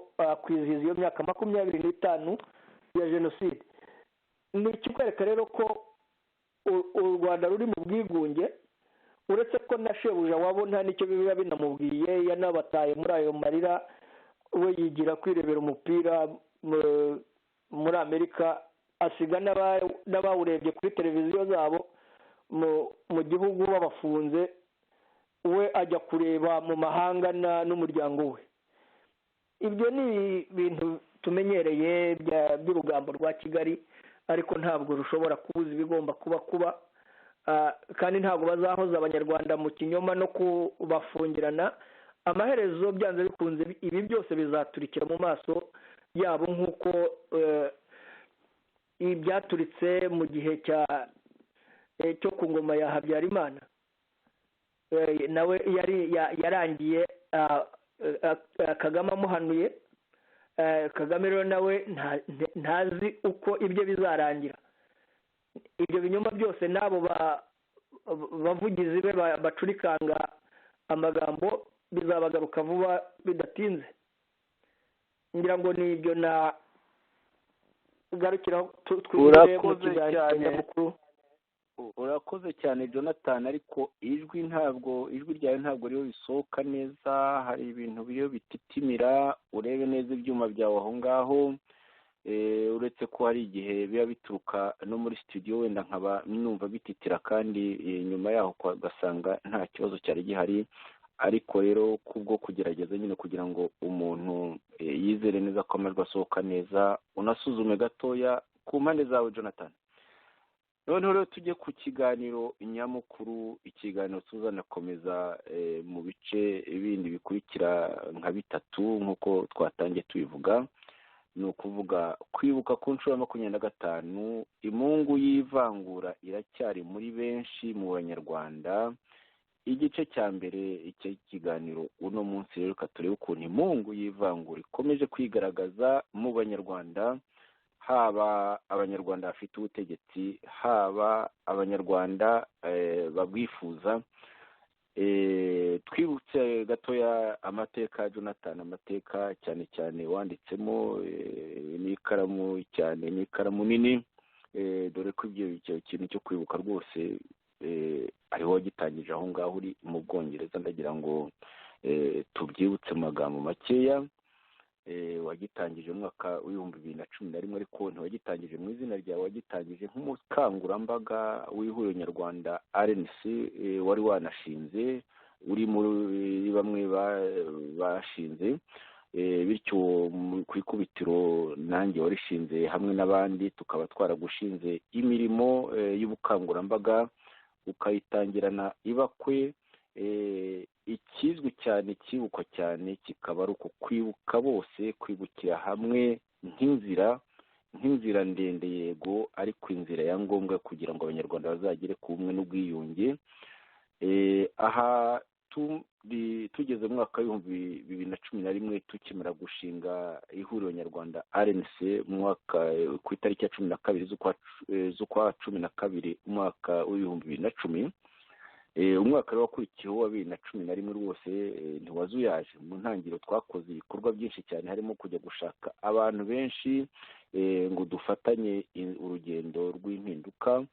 kwizihiza iyo myaka 25 ya jenoside. Ni ikikwereka rero ko u Rwanda ruri mu bwigunge, uretse ko na shebuja wabo nta n'icyo biba binamubwiye, yanabataye muri ayo marira, we yigira kwirebera umupira muri Amerika, asiga n'abawurebye kuri televiziyo zabo mu gihugu babafunze, we ajya kureba mu mahanga n'umuryango we. Ibyo ni ibintu tumenyereye by'urugambo rwa Kigali, ariko ntabwo rushobora kubuza ibigomba kuba, kandi ntabwo bazahoza abanyarwanda mu kinyoma no kubafungirana. Amaherezo byanze bikunze ibi byose bizaturikira mu maso yabo, nk'uko ibyaturitse mu gihe cyo ku ngoma ya Habyarimana. Nawe yarangiye Kagame amuhanuye. Kagame rero nawe ntazi uko ibyo bizarangira. Ibyo binyoma byose n'abo bavugizi be bacurikanga amagambo bizabagaruka vuba bidatinze. ngira ngo ni ibyo na garukira twirinde mu kiganiro. Urakoze cyane Jonathan, ariko ijwi ryawe ntabwo rero risohoka neza, hari ibintu biriyo bititimira, urebe neza ibyuma byawe aho ngaho, uretse ko hari igihe biba bituruka no muri studio wenda nkaba numva bititira kandi nyuma yaho ugasanga nta kibazo cyari gihari, ariko rero kubwo kugerageza nyine kugira ngo umuntu yizere neza ko amajwi asohoka neza, unasuzume gatoya ku mpande zawe Jonathan. Noneho rero tujye ku kiganiro nyamukuru, ikiganiro tuzanakomeza mu bice bindi bikurikira nka bitatu nk'uko twatangiye tubivuga. Ni ukuvuga kwibuka ku nshuro ya 25, imungu y'ivangura iracyari muri benshi mu banyarwanda. Igice cya mbere icyo kiganiro uno munsi rero turebe ukuntu imungu y'ivangura ikomeje kwigaragaza mu banyarwanda, haba abanyarwanda bafite ubutegetsi, haba abanyarwanda babwifuza. Twibutse gatoya amateka Jonathan, amateka cyane cyane wanditsemo n'ikaramu cyane, n'ikaramu nini, dore ko ibyo kintu cyo kwibuka rwose ariho wagitangije aho ngaho uri mu Bwongereza. Ndagira ngo tubyibutse mu magambo makeya. Wagitangije mu mwaka w'2011, ariko ntiwagitangije mu izina ryawe, wagitangije nk'umukangurambaga w'ihuriro nyarwanda RNC wari wanashinze, uri muri bamwe bashinze, bityo ku ikubitiro nanjye warishinze hamwe n'abandi, tukaba twaragushinze imirimo y'ubukangurambaga ukayitangirana ibakwe. Ikizwi cyane, kibukwa cyane, kikaba ari uko kwibuka bose, kwibukira hamwe nk'inzira ndende, yego, ariko inzira ya ngombwa kugira ngo abanyarwanda bazagere ku bumwe n'ubwiyunge. Aha tugeze mu mwaka w'2011 tukimara gushinga ihuriro nyarwanda RNC ku itariki ya 12 z'ukwa 12 umwaka w'2010. Umwaka rero wakurikiyeho wa 2011 rwose ntiwazuyaje. Mu ntangiriro twakoze ibikorwa byinshi cyane, harimo kujya gushaka abantu benshi ngo dufatanye urugendo rw'impinduka.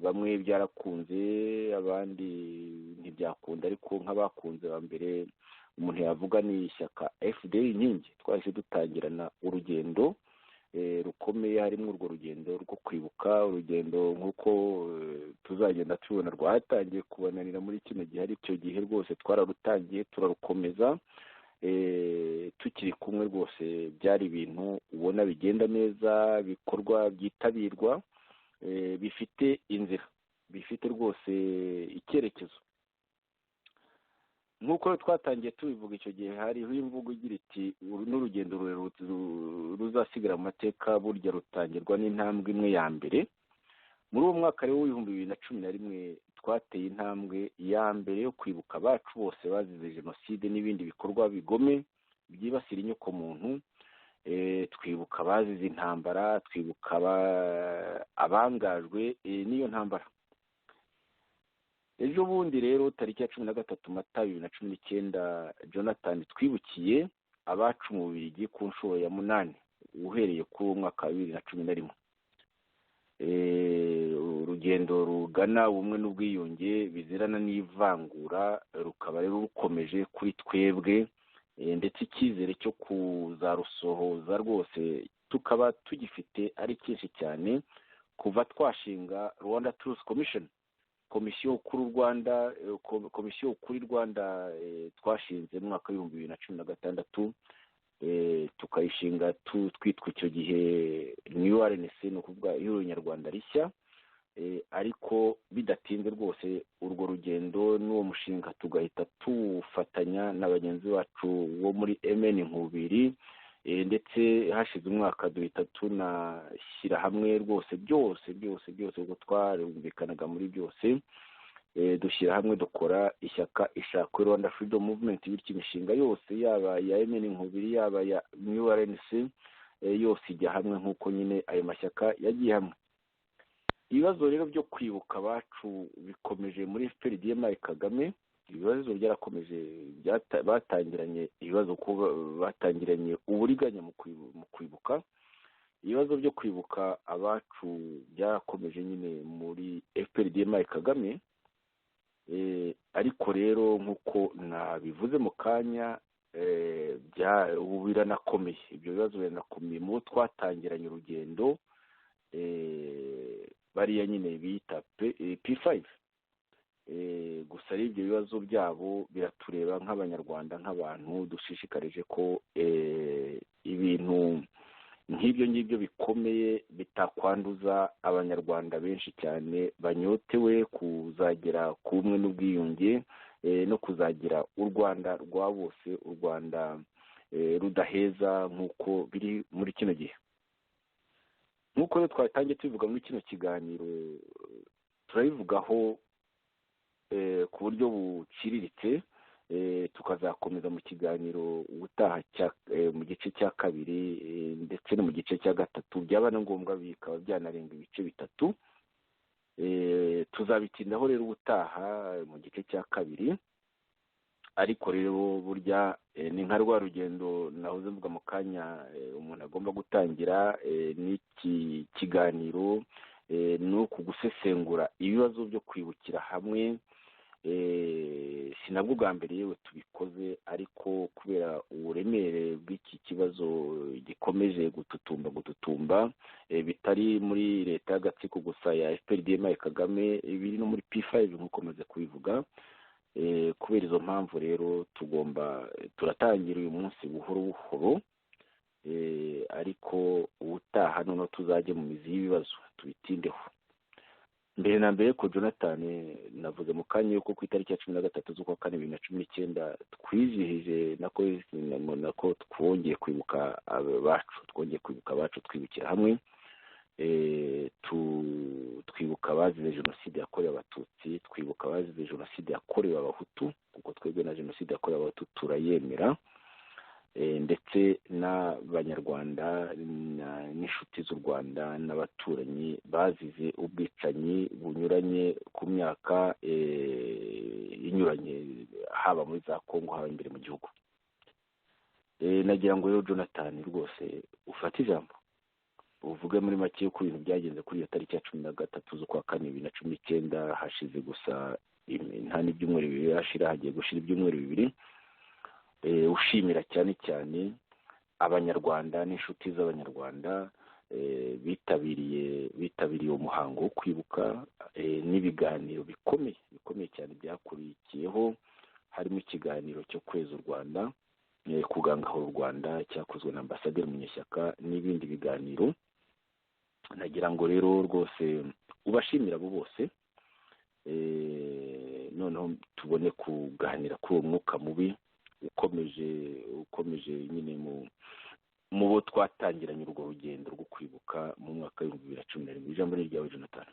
Bamwe byarakunze, abandi ntibyakunda, ariko nk'abakunze ba mbere umuntu yavuga ni ishyaka FDL inkingi. Twahise dutangirana urugendo rukomeye, harimo urwo rugendo rwo kwibuka, urugendo nk'uko tuzagenda tubona rwatangiye kubananira muri kino gihe, ari cyo gihe rwose twararutangiye turarukomeza. Tukiri kumwe rwose byari ibintu ubona bigenda neza, bikorwa byitabirwa, bifite inzira, bifite rwose icyerekezo. Nk'uko twatangiye tubivuga icyo gihe, hariho imvugo igira iti n'urugendo ruzasigara mu mateka burya rutangirwa n'intambwe imwe ya mbere. Muri uwo mwaka rero w'2011 twateye intambwe ya mbere yo kwibuka abacu bose bazize jenoside n'ibindi bikorwa bigome byibasira inyokomuntu. Twibuka abazize intambara, twibuka abangajwe n'iyo ntambara. Ejo bundi rero tariki ya 13 Mata 2019, Jonathan, twibukiye abacu mu Bubiligi ku nshuro ya 8 uhereye ku mwaka wa 2011. urugendo rugana ubumwe n'ubwiyunge bizirana n'ivangura rukaba rero rukomeje kuri twebwe, ndetse icyizere cyo kuzarusohoza rwose tukaba tugifite ari cyinshi cyane kuva twashinga Rwanda Truth Commission, komisiyo kuri Rwanda, komisiyo kuri Rwanda twashinze mu mwaka w'ibihumbi 2016, tukayishinga twitwa icyo gihe New RNC, ni ukuvuga ihuriro nyarwanda rishya, ariko bidatinze rwose urwo rugendo n'uwo mushinga tugahita tufatanya na bagenzi bacu bo muri MN Nkubiri, ndetse hashize umwaka duhita tunashyira hamwe rwose byose ubwo twarumvikanaga muri byose, dushyira hamwe dukora ishyaka ishakwe Rwanda Freedom Movement, bityo imishinga yose yaba ya MN Nkubiri yaba ya New RNC yose ijya hamwe nk'uko nyine ayo mashyaka yagiye hamwe. Ibibazo rero byo kwibuka abacu bikomeje muri FPRDM Kagame, ibibazo byarakomeje, batangiranye ibibazo ko batangiranye uburiganya mu kwibuka. Ibibazo byo kwibuka abacu byarakomeje nyine muri FPRDM Kagame, ariko rero nk'uko nabivuze mu kanya, ubu biranakomeye, ibyo bibazo biranakomeye mu twatangiranye urugendo, bariya nyine bita P5. Gusa ari ibyo bibazo byabo biratureba nk'abanyarwanda, nk'abantu dushishikarije ko ibintu nk'ibyo ngibyo bikomeye bitakwanduza abanyarwanda benshi cyane banyotewe kuzagera ku bumwe n'ubwiyunge, no kuzagira u Rwanda rwa bose, u Rwanda rudaheza nk'uko biri muri kino gihe. Nk'uko rero twatangiye tubivuga muri kino kiganiro, turabivugaho ku buryo buciriritse, tukazakomeza mu kiganiro ubutaha mu gice cya kabiri, ndetse no mu gice cya gatatu, byaba na ngombwa bikaba byanarenga ibice bitatu. Tuzabitindaho rero ubutaha mu gice cya kabiri, ariko rero burya ni nka rwa rugendo nahoze mvuga mu kanya, umuntu agomba gutangira n'iki kiganiro ni uku gusesengura ibibazo byo kwibukira hamwe. Sinabwo bwa mbere yewe tubikoze, ariko kubera uburemere bw'iki kibazo gikomeje gututumba, bitari muri leta y'agatsiko gusa ya FPRDM Kagame, biri no muri P5 nk'uko maze kubivuga. Kubera izo mpamvu rero turatangira uyu munsi buhoro buhoro, ariko ubutaha noneho tuzajye mu mizi y'ibibazo tubitindeho. Mbere na mbere ko Jonathan navuze mu kanya yuko ku itariki ya 13 z'ukwa kane 2019 twizihije nako twongeye kwibuka abacu, twibukira hamwe, twibuka abazize jenoside yakorewe abatutsi, twibuka abazize jenoside yakorewe abahutu, kuko twebwe na jenoside yakorewe abahutu turayemera, ndetse n'abanyarwanda n'inshuti z'u Rwanda n'abaturanyi bazize ubwicanyi bunyuranye ku myaka inyuranye, haba muri za Kongo haba imbere mu gihugu. Nagira ngo rero Jonathan rwose ufate ijambo uvuge muri make uko ibintu byagenze kuri iyo tariki ya 13 z'ukwa kane 2019. Hashize gusa nta n'ibyumweru bibiri hashira, hagiye gushira ibyumweru bibiri, ushimira cyane cyane abanyarwanda n'inshuti z'abanyarwanda bitabiriye umuhango wo kwibuka, n'ibiganiro bikomeye cyane byakurikiyeho, harimo ikiganiro cyo kweza u Rwanda, kugangahura u Rwanda cyakozwe na Ambasaderi Munyeshyaka, n'ibindi biganiro. Nagira ngo rero rwose ubashimira abo bose, noneho tubone kuganira kuri uwo mwuka mubi ukomeje nyine mu bo twatangiranye urwo rugendo rwo kwibuka mu mwaka wa 2017. Ijambo ni ryawe Jonathan.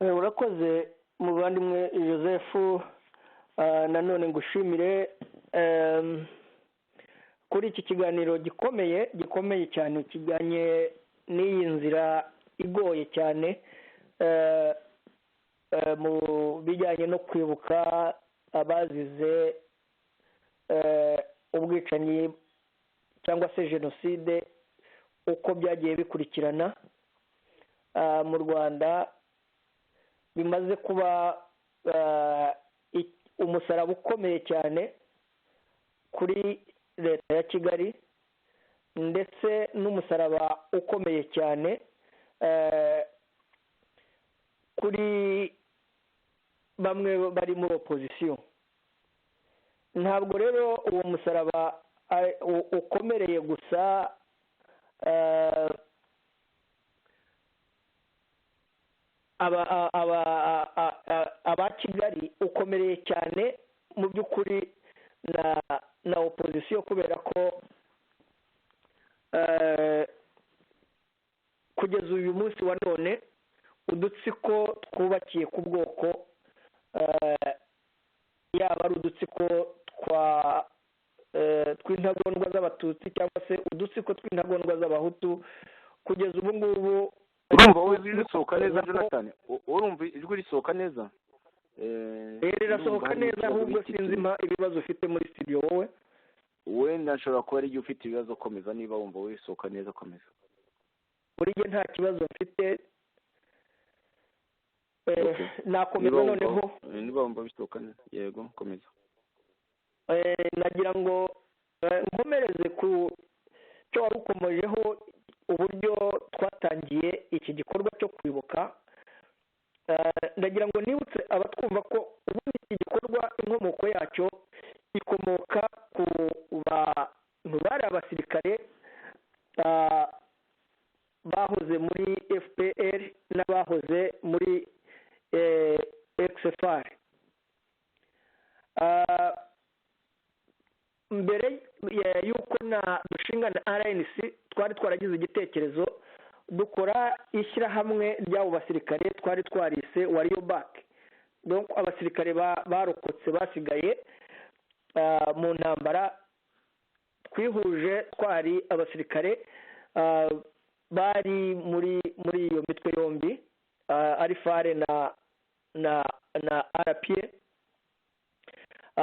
Urakoze muvandimwe Joseph, nanone ngushimire kuri iki kiganiro gikomeye cyane kijyanye n'iyi nzira igoye cyane mu bijyanye no kwibuka abazize ubwicanyi cyangwa se jenoside uko byagiye bikurikirana mu Rwanda bimaze kuba umusaraba ukomeye cyane kuri leta ya Kigali ndetse n'umusaraba ukomeye cyane kuri bamwe bari muri opozisiyo. Ntabwo rero uwo musaraba ukomereye gusa aba Kigali, ukomereye cyane mu by'ukuri na opozisiyo, kubera ko kugeza uyu munsi wa none udutsiko twubakiye ku bwoko, yaba ari udutsiko tw'intagondwa z'abatutsi cyangwa se udutsiko tw'intagondwa z'abahutu, kugeza ubu ngubu. Urumva wowe ijwi risohoka neza Jonathan? Urumva ijwi risohoka neza? Rirasohoka neza, ahubwo sinzi ibibazo ufite muri studio wowe. Wenda nshobora kuba ari igihe ufite ibibazo, komeza. Niba wumva wowe risohoka neza komeza. Buri gihe nta kibazo mfite, nakomeza noneho. Niba wumva bisohoka neza, yego komeza. Nagira ngo nkomereze ku cyo wari ukomejeho, uburyo twatangiye iki gikorwa cyo kwibuka. Ndagira ngo nibutse abatwumva ko ubundi iki gikorwa inkomoko yacyo ikomoka ku bantu bari abasirikare bahoze muri FPR n'abahoze muri XFR. Mbere y'uko dushinga na RNC twari twaragize igitekerezo dukora ishyirahamwe ry'abo basirikare twari twarise Warrior Back. Donc abasirikare barokotse basigaye mu ntambara, twihuje twari abasirikare bari muri iyo mitwe yombi, ari FARE na RPA.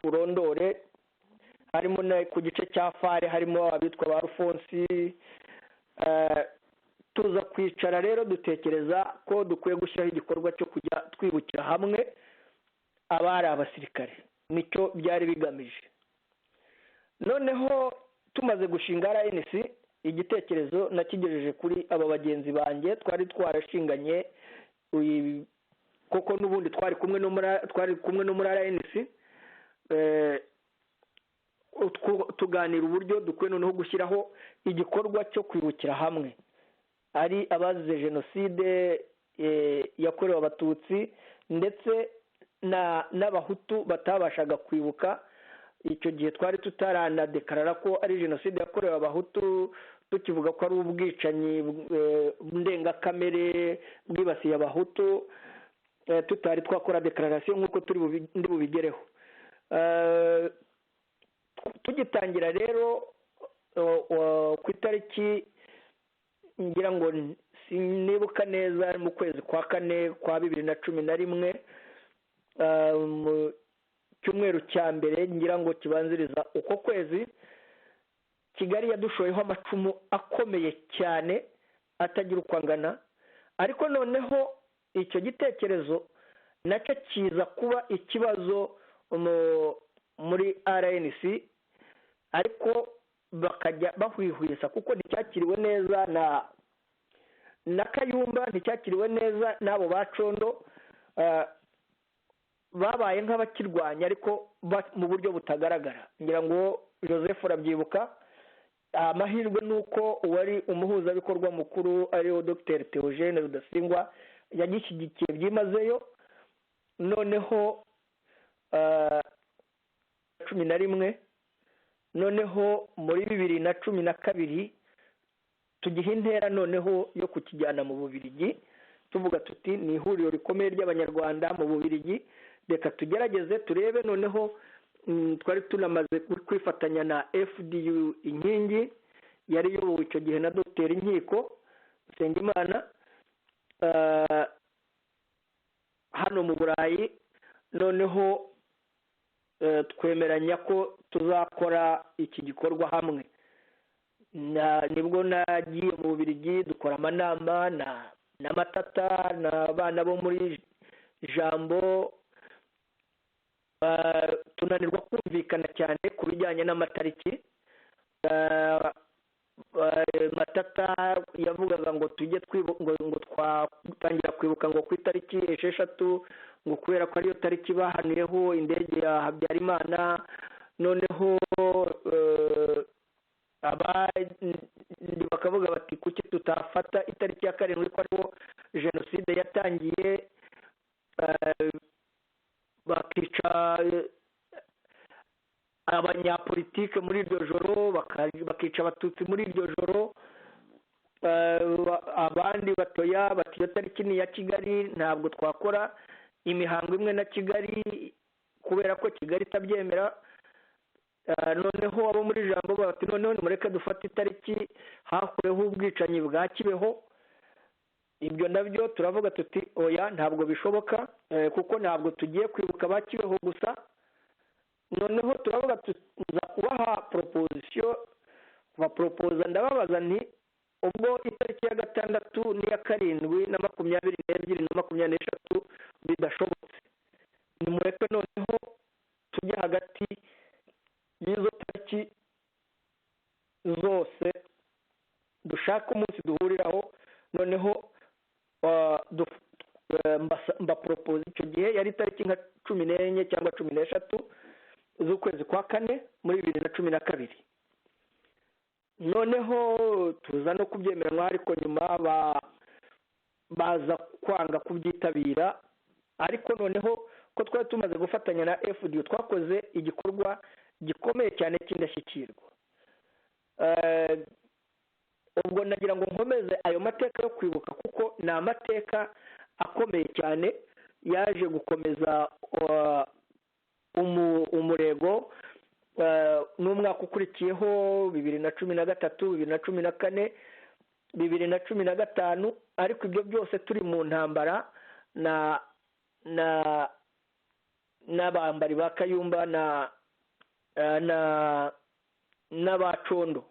Urondore harimo ku gice cya FARE harimo abitwa ba Rufonsi. Tuza kwicara rero dutekereza ko dukwiye gushyiraho igikorwa cyo kujya twibukira hamwe abari abasirikare. Nicyo byari bigamije. Noneho tumaze gushinga RNC, igitekerezo nakigejeje kuri aba bagenzi banjye twari twarashinganye, koko n'ubundi twari kumwe no muri RNC. Tuganira uburyo dukwiye noneho gushyiraho igikorwa cyo kwibukira hamwe ari abazize jenoside yakorewe abatutsi ndetse n'abahutu batabashaga kwibuka. Icyo gihe twari tutaranadekarara ko ari jenoside yakorewe abahutu, tukivuga ko ari ubwicanyi ndengakamere bwibasiye abahutu, tutari twakora dekararasiyo nk'uko ndi bubigereho. Tugitangira rero ku itariki ngira ngo sinibuka neza mu kwezi kwa 4 kwa 2011, mu cyumweru cya mbere ngira ngo kibanziriza uko kwezi, Kigali yadushoyeho amacumu akomeye cyane atagira uko angana. Ariko noneho icyo gitekerezo nacyo kiza kuba ikibazo muri RNC, ariko bakajya bahwihwisa kuko nticyakiriwe neza na Kayumba, nticyakiriwe neza n'abo bacondo. Babaye nk'abakirwanya ariko mu buryo butagaragara. Ngira ngo Joseph arabyibuka. Amahirwe nuko uwari umuhuzabikorwa mukuru ariwo Dr Theogene Rudasingwa yagishyigikiye byimazeyo. Noneho 11, noneho muri 2012 tugiha intera noneho yo kukijyana mu Bubiligi, tuvuga tuti ni ihuriro rikomeye ry'abanyarwanda mu Bubiligi, reka tugerageze turebe. Noneho twari tunamaze kwifatanya na FDU Inkingi yari yobowe icyo gihe na Dr Nkiko Nsengimana hano mu Burayi. Noneho twemeranya ko tuzakora iki gikorwa hamwe. nibwo nagiye mu Bubiligi dukora amanama na Matata n'abana bo muri Jambo, tunanirwa kumvikana cyane ku bijyanye n'amatariki. Matata yavugaga ngo tujye ngo twatangira kwibuka ngo ku itariki 6 ngo kubera ko ariyo tariki bahanuyeho indege ya Habyarimana, noneho abandi bakavuga bati kuki tutafata itariki ya 7 ko ariho jenoside yatangiye, bakica abanyapolitike muri iryo joro, bakica abatutsi muri iryo joro. Abandi batoya bati iyo tariki ni iya Kigali, ntabwo twakora imihango imwe na Kigali kubera ko Kigali itabyemera. Noneho abo muri Jambo bati noneho nimureke dufate itariki hakureho ubwicanyi bwa Kibeho. Ibyo nabyo turavuga tuti oya, ntabwo bishoboka, kuko ntabwo tugiye kwibuka ba Kibeho gusa. Noneho turavuga tuza kubaha proposition, baporopoza ndababaza nti ubwo itariki ya 6 n'iya 7 na 22 na 23 bidashobotse, nimureke noneho tujye hagati y'izo tariki zose dushaka umunsi duhuriraho. Noneho mbaporopoza icyo gihe yari itariki nka 14 cyangwa 13 z'ukwezi kwa 4 muri 2012. noneho tuza no kubyemeranywa, ariko nyuma baza kwanga kubyitabira. ariko noneho ko twari tumaze gufatanya na FDU twakoze igikorwa gikomeye cyane cy'indashyikirwa. ubwo nagira ngo nkomeze ayo mateka yo kwibuka, kuko ni amateka akomeye cyane yaje gukomeza umurego n'umwaka ukurikiyeho 2013, 2014, 2015. ariko ibyo byose turi mu ntambara n'abambari ba Kayumba n'abacondo.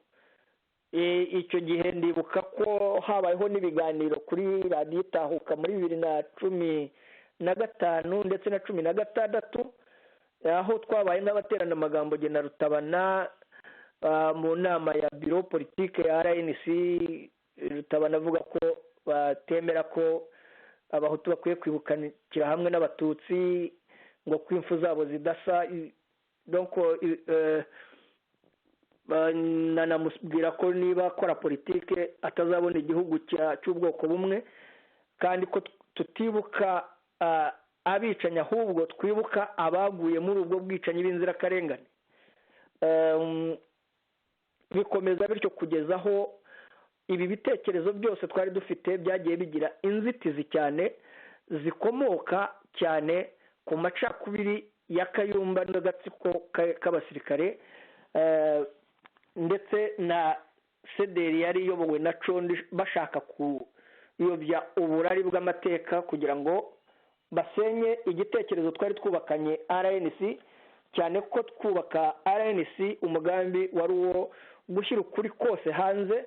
icyo gihe ndibuka ko habayeho n'ibiganiro kuri radiyo Itahuka muri 2015 ndetse na 2016, aho twabaye n'abaterana amagambo na Rutabana mu nama ya biro politike ya RNC. Rutabana avuga ko batemera ko abahutu bakwiye kwibukira hamwe n'abatutsi, ngo kwimfu zabo zidasa. donc nanamubwira ko niba akora politike atazabona igihugu cy'ubwoko bumwe, kandi ko tutibuka abicanyi, ahubwo twibuka abaguye muri ubwo bwicanyi b'inzirakarengane. bikomeza bityo kugeza aho ibi bitekerezo byose twari dufite byagiye bigira inzitizi cyane, zikomoka cyane ku macakubiri ya Kayumba n'agatsiko k'abasirikare, ndetse na sederi yari iyobowe na Condi, bashaka kuyobya uburari bw'amateka kugira ngo basenye igitekerezo twari twubakanye RNC, cyane ko twubaka RNC umugambi wari uwo gushyira ukuri kose hanze,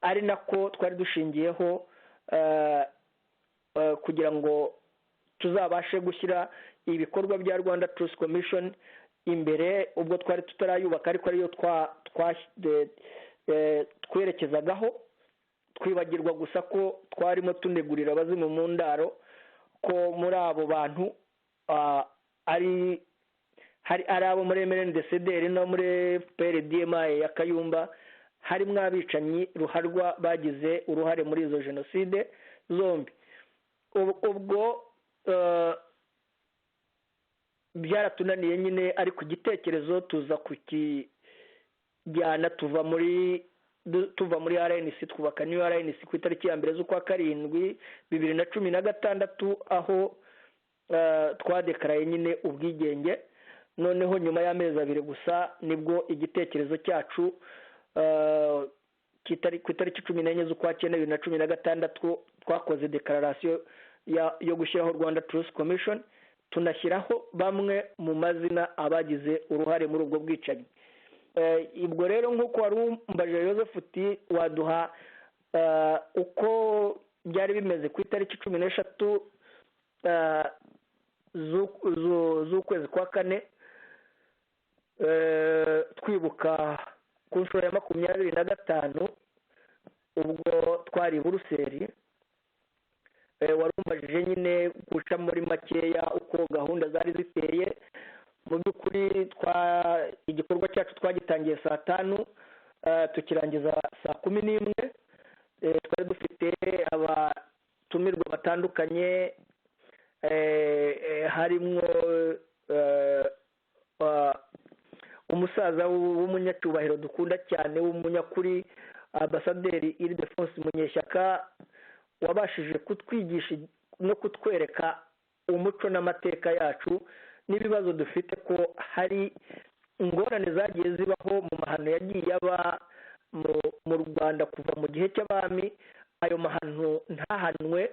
ari nako twari dushingiyeho kugira ngo tuzabashe gushyira ibikorwa bya Rwanda Truth Commission imbere. ubwo twari tutarayubaka, ariko ariyo twerekezagaho, twibagirwa gusa ko twarimo tunegurira abazimu mu ndaro, ko muri abo bantu ari abo muri MRND-CDR no muri PRDMA ya Kayumba harimo abicanyi ruharwa bagize uruhare muri izo jenoside zombi. ubwo byaratunaniye nyine, ariko igitekerezo tuza kukijyana tuva muri RNC twubaka New RNC ku itariki ya 1 z'ukwa 7 2016, aho twadekaraye nyine ubwigenge. noneho nyuma y'amezi 2 gusa nibwo igitekerezo cyacu ku itariki 14 z'ukwa 9 2016 twakoze declaration yo gushyiraho Rwanda Truth Commission, tunashyiraho bamwe mu mazina abagize uruhare muri ubwo bwicanyi. ubwo rero nk'uko wari umbaje Joseph uti waduha uko byari bimeze ku itariki 16 z'ukwezi kwa kane twibuka ku nshuro ya 25 ubwo twari i Buruseli. Wari umbajije nyine guca muri makeya uko gahunda zari ziteye. Mu by'ukuri igikorwa cyacu twagitangiye saa 5 tukirangiza saa 11. Twari dufite abatumirwa batandukanye, harimo umusaza w'umunyacyubahiro dukunda cyane w'umunyakuri, Ambasaderi Ildefonse Munyeshyaka, wabashije kutwigisha no kutwereka umuco n'amateka yacu n'ibibazo dufite, ko hari ingorane zagiye zibaho mu mahano yagiye aba mu Rwanda kuva mu gihe cy'abami. Ayo mahano ntahanwe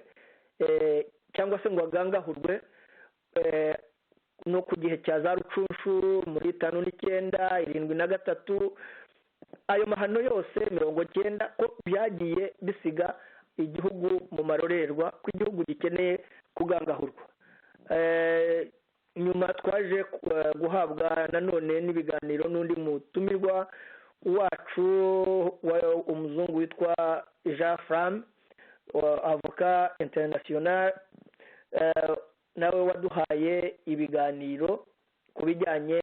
cyangwa se ngo agangahurwe no ku gihe cya za Rucunshu muri 59, 73. Ayo mahano yose 90 ko byagiye bisiga igihugu mu marorerwa, ko igihugu gikeneye kugangahurwa. Nyuma twaje guhabwa nanone n'ibiganiro n'undi mutumirwa wacu umuzungu witwa Jean Fram, avoka international, nawe waduhaye ibiganiro ku bijyanye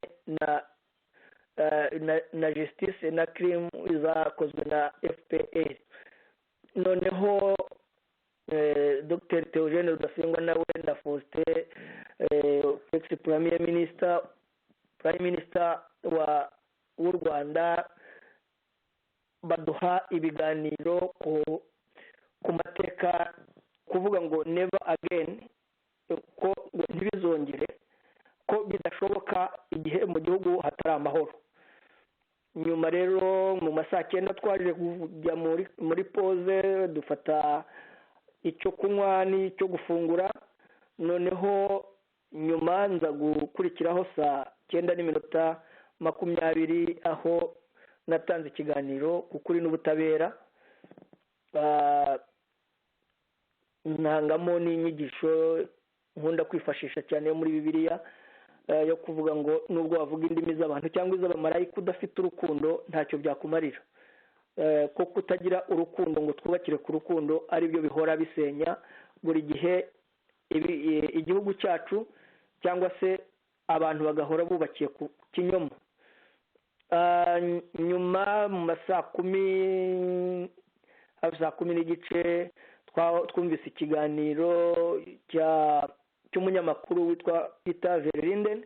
na justice na crime zakozwe na FPR. Noneho Dr. Theogene Rudasingwa nawe na Faustin, ex-Prime Minister w'u Rwanda, baduha ibiganiro ku mateka, kuvuga ngo never again, ko ntibizongere, ko bidashoboka igihe mu gihugu hatari amahoro. Nyuma rero mu masaa 9 twaje kujya muri pause, dufata icyo kunywa n'icyo gufungura. Noneho nyuma nza gukurikiraho saa 9:20 aho natanze ikiganiro ku kuri n'ubutabera, ntangamo n'inyigisho nkunda kwifashisha cyane yo muri Bibiliya, yo kuvuga ngo nubwo wavuga indimi z'abantu cyangwa iz'abamarayika udafite urukundo ntacyo byakumarira, ko kutagira urukundo ngo twubakire ku rukundo ari byo bihora bisenya buri gihe igihugu cyacu, cyangwa se abantu bagahora bubakiye ku kinyoma. Nyuma mu masaa 10:10 twumvise ikiganiro cy'umunyamakuru witwa Peter Verlinden,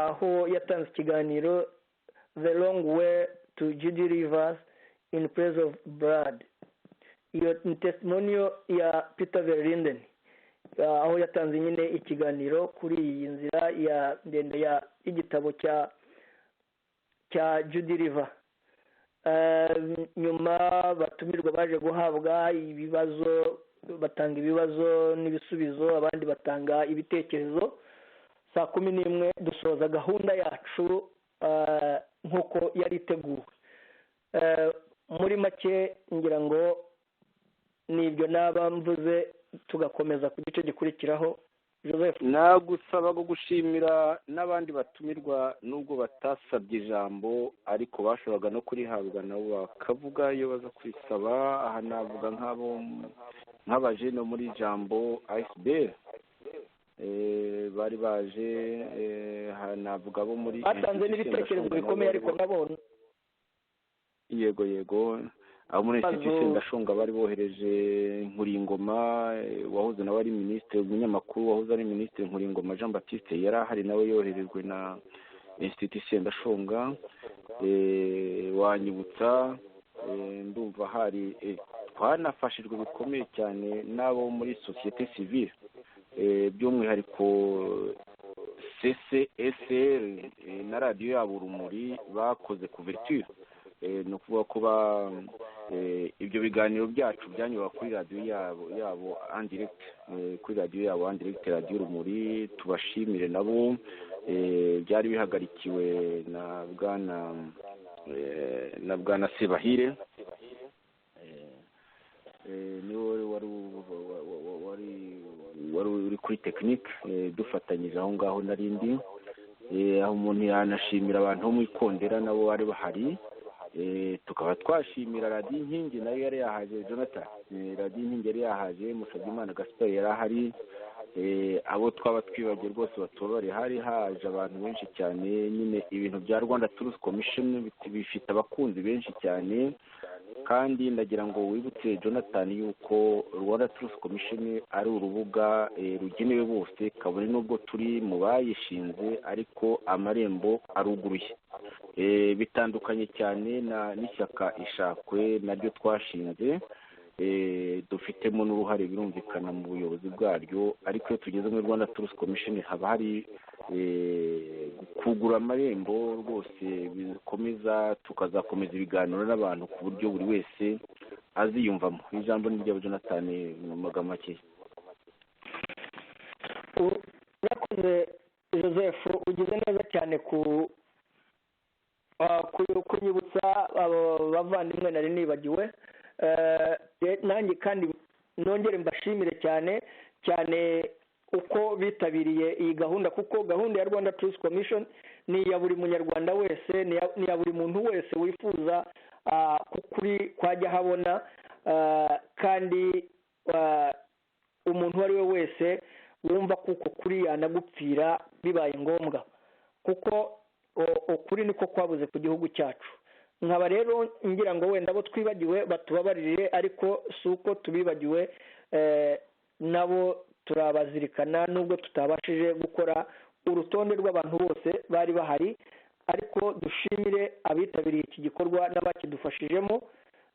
aho yatanze ikiganiro The Long Way to Judy Rivers in Praise of Blood. Iyo testimonial ya Peter Verlinden, aho yatanze nyine ikiganiro kuri iyi nzira ya ndende y'igitabo cya Judy River. Nyuma batumirwa baje guhabwa ibibazo, batanga ibibazo n'ibisubizo, abandi batanga ibitekerezo. Saa 11 dusoza gahunda yacu nk'uko yari iteguwe. Muri make ngira ngo nibyo naba mvuze, tugakomeza ku gice gikurikiraho. Joseph, nagusaba gushimira n'abandi batumirwa nubwo batasabye ijambo ariko bashoboraga no kurihabwa nabo bakavuga iyo baza kwisaba. Aha navuga nk'abaje no muri jambo iceberg, bari baje, navuga abo muri batanze n'ibitekerezo bikomeye ariko nabone. Yego abo muri institution ndashonga bari bohereje Nkuringoma, wahoze nawe ari ministre, umunyamakuru wahoze ari ministre Nkuringoma Jean Baptiste yari ahari nawe yoherejwe na institution ndashonga. Wanyibutsa, ndumva hari twanafashijwe bikomeye cyane n'abo muri societe civile, by'umwihariko CCSR na radio yabo Urumuri bakoze couverture, no kuvuga ko ibyo biganiro byacu byanyura kuri radiyo yabo andiregiti, kuri radiyo yabo andiregiti, radiyo Urumuri. Tubashimire nabo, byari bihagarikiwe na bwana Sebahire, niwe wari uri kuri tekinike, dufatanyije aho ngaho narindi. Aho umuntu yanashimira abantu bo mu Ikondera nabo bari bahari. Tukaba twashimira radiyo Inkingi nayo yari yahaje, Jonathan, radiyo Inkingi yari yahaje, Musabyimana Gaspard yari ahari. Abo twaba twibagiwe rwose batubare, hari haje abantu benshi cyane. Nyine ibintu bya Rwanda Truth Commission bifite abakunzi benshi cyane, kandi ndagira ngo wibutse Jonathan yuko Rwanda Truth Commission ari urubuga rugenewe bose, kabone nubwo turi mu bayishinze ariko amarembo aruguruye. Bitandukanye cyane n'ishyaka Ishakwe naryo twashinze, dufitemo n'uruhare birumvikana mu buyobozi bwaryo, ariko iyo tugeze muri Rwanda Truth Commission haba hari kugura amarembo rwose bikomeza, tukazakomeza ibiganiro n'abantu ku buryo buri wese aziyumvamo. Ijambo ni ry'abo Jonathan mu magambo make. Urakoze Joseph, ugize neza cyane kunyibutsa bavandimwe nari nibagiwe. Nanjye kandi nongere mbashimire cyane cyane uko bitabiriye iyi gahunda, kuko gahunda ya Rwanda Truth Commission ni iya buri munyarwanda wese, ni iya buri muntu wese wifuza kuri kwajya habona, kandi umuntu uwo ari we wese wumva kuko kuri yanagupfira bibaye ngombwa, kuko ukuri niko kwabuze ku gihugu cyacu. Nkaba rero ngira ngo wenda abo twibagiwe batubabarire, ariko si uko tubibagiwe, nabo turabazirikana nubwo tutabashije gukora urutonde rw'abantu bose bari bahari. Ariko dushimire abitabiriye iki gikorwa n'abakidufashijemo,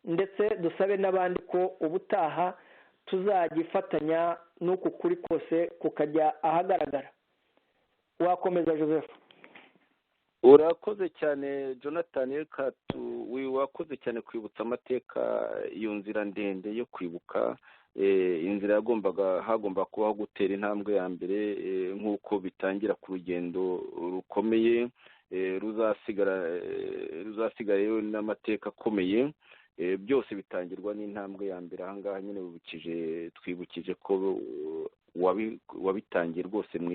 ndetse dusabe n'abandi ko ubutaha tuzagifatanya n'uku kuri kose kukajya ahagaragara. Wakomeza Joseph. Urakoze cyane Jonathan, wakoze cyane kwibutsa amateka, iyo nzira ndende yo kwibuka, inzira hagomba kubaho gutera intambwe ya mbere, nk'uko bitangira ku rugendo rukomeye ruzasigara n'amateka akomeye. Byose bitangirwa n'intambwe ya mbere. Ahangaha nyine twibukije ko wabitangiye rwose mu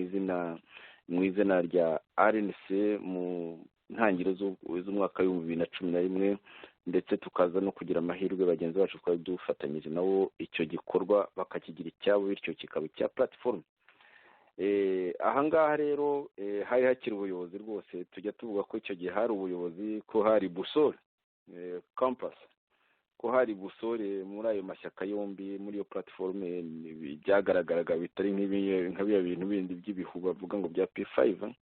izina rya RNC mu ntangiriro z'umwaka w'ibihumbi 2011, ndetse tukaza no kugira amahirwe bagenzi bacu twari dufatanyije nabo icyo gikorwa bakakigira icyabo, bityo kikaba icya platform. Ahangaha rero hari hakiri ubuyobozi rwose, tujya tuvuga ko icyo gihe hari ubuyobozi, ko hari busole campus, ko hari busole muri ayo mashyaka yombi. Muri iyo platform byagaragaraga bitari nka biya bintu bindi by'ibihu bavuga ngo bya P5.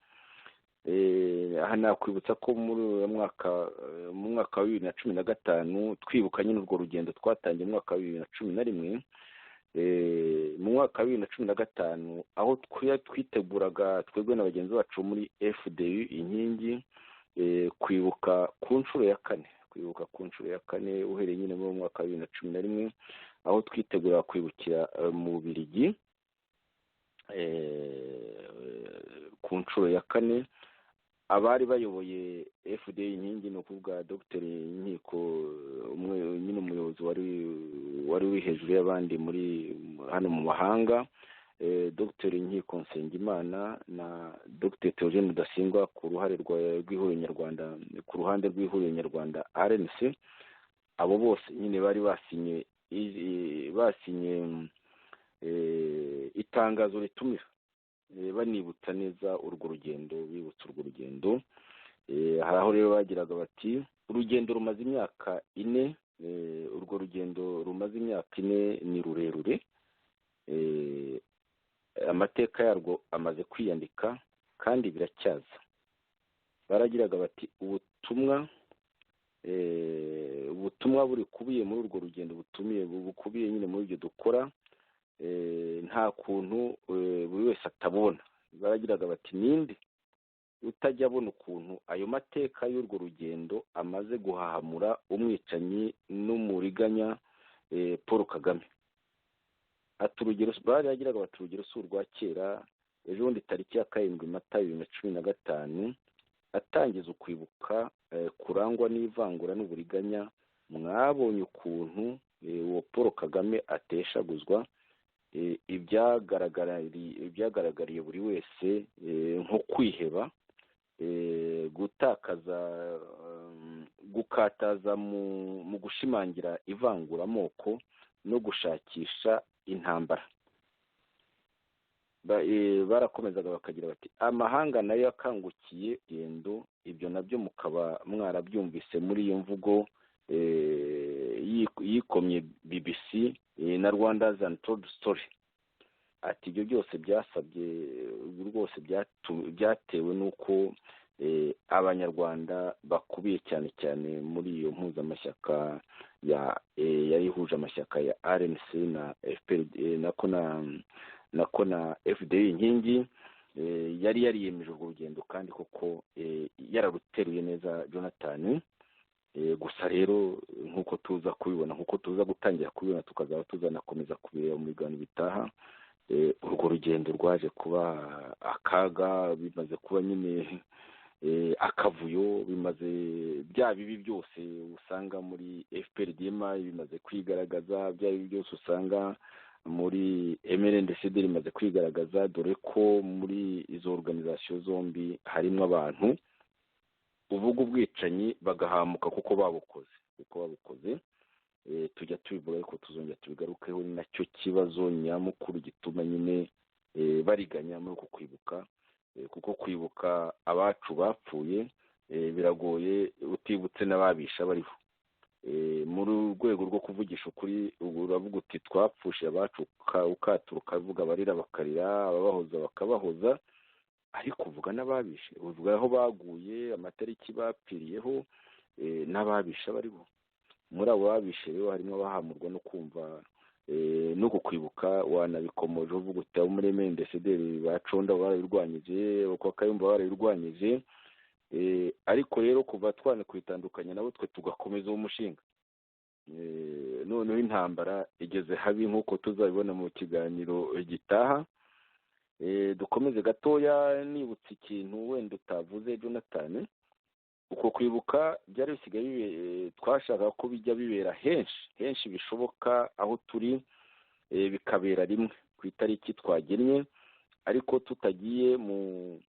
Aha nakwibutsa ko muri uyu mwaka, mu mwaka wa 2015, twibuka nyine urwo rugendo twatangiye mu mwaka wa 2011. Mu mwaka wa 2015 aho twiteguraga twebwe na bagenzi bacu muri FDU Inkingi kwibuka ku nshuro ya kane, uhereye nyine mu mwaka wa 2011, aho twitegura kwibukira mu Bubiligi ku nshuro ya kane. Abari bayoboye FDU Inkingi ni ukuvuga Dr Nkiko, nyine umuyobozi wari uri hejuru y'abandi muri hano mu mahanga, Dr Nkiko Nsengimana na Dr Theogene Rudasingwa ku ruhande rw'ihuriro nyarwanda, ku ruhande rw'ihuriro nyarwanda RNC. Abo bose nyine bari basinye itangazo ritumira banibutsa neza urwo rugendo, bibutsa urwo rugendo. Hari aho rero bagiraga bati urugendo rumaze imyaka 4, urwo rugendo rumaze imyaka 4 ni rurerure, amateka yarwo amaze kwiyandika kandi biracyaza. Baragiraga bati ubutumwa buri kubiye muri urwo rugendo, bukubiye nyine muri ibyo dukora, nta kuntu buri wese atabona. Baragiraga bati ninde utajya abona ukuntu ayo mateka y'urwo rugendo amaze guhahamura umwicanyi n'umuriganya Paul Kagame. Ati urugero bari yagiraga bati urugero si urwa kera, ejo bundi tariki ya 7 Mata 2015 atangiza ukwibuka kurangwa n'ivangura n'uburiganya, mwabonye ukuntu uwo Paul Kagame ateshaguzwa, ibyagaragariye buri wese nko kwiheba, gukataza mu gushimangira ivanguramoko no gushakisha intambara. Barakomezaga bakagira bati amahanga nayo yakangukiye gendo, ibyo nabyo mukaba mwarabyumvise muri iyo mvugo yikomye BBC na Rwanda's Untold Story. Ati ibyo byose byasabye rwose byatewe n'uko abanyarwanda bakubiye cyane cyane muri iyo mpuzamashyaka yari ihuje amashyaka ya RNC na FPR nako na FDI inkingi, yari yariyemeje urwo rugendo kandi koko yararuteruye neza Jonathan. Gusa rero nk'uko tuza kubibona, nk'uko tuza gutangira kubibona, tukazaba tuzanakomeza kubireba mu biganiro bitaha, urwo rugendo rwaje kuba akaga, bimaze kuba nyine akavuyo, bimaze bya bibi byose usanga muri FPRDM bimaze kwigaragaza, bya bibi byose usanga muri MRNDCD bimaze kwigaragaza, dore ko muri izo organization zombi harimo abantu uvuga ubwicanyi bagahamuka kuko babukoze. Tujya tubivuga ariko tuzongera tubigarukeho, ni nacyo kibazo nyamukuru gituma nyine bariganya muri uko kwibuka, kuko kwibuka abacu bapfuye biragoye utibutse n'ababisha bariho. Muri rwego rwo kuvugisha ukuri uravuga uti twapfushe abacu, ukatura ukavuga abarira bakarira, ababahoza bakabahoza, ariko uvuga n'ababishe, uvuga aho baguye, amatariki bapfiriyeho, n'ababisha bariho. Muri abo babishe rero harimo abahamurwa no kumva no kukwibuka, wanabikomoje uvuga uti abo muri MNDCD baconda barabirwanyije, uko Kayumba barabirwanyije, ariko rero kuva twane kwitandukanya nabo twe tugakomeza uwo mushinga. Noneho intambara igeze habi nk'uko tuzabibona mu kiganiro gitaha. Dukomeze gatoya nibutse ikintu wenda utavuze Jonathan. Uko kwibuka byari bisigaye twashaka ko bijya bibera henshi bishoboka aho turi, bikabera rimwe ku itariki twagennye, ariko tutagiye mu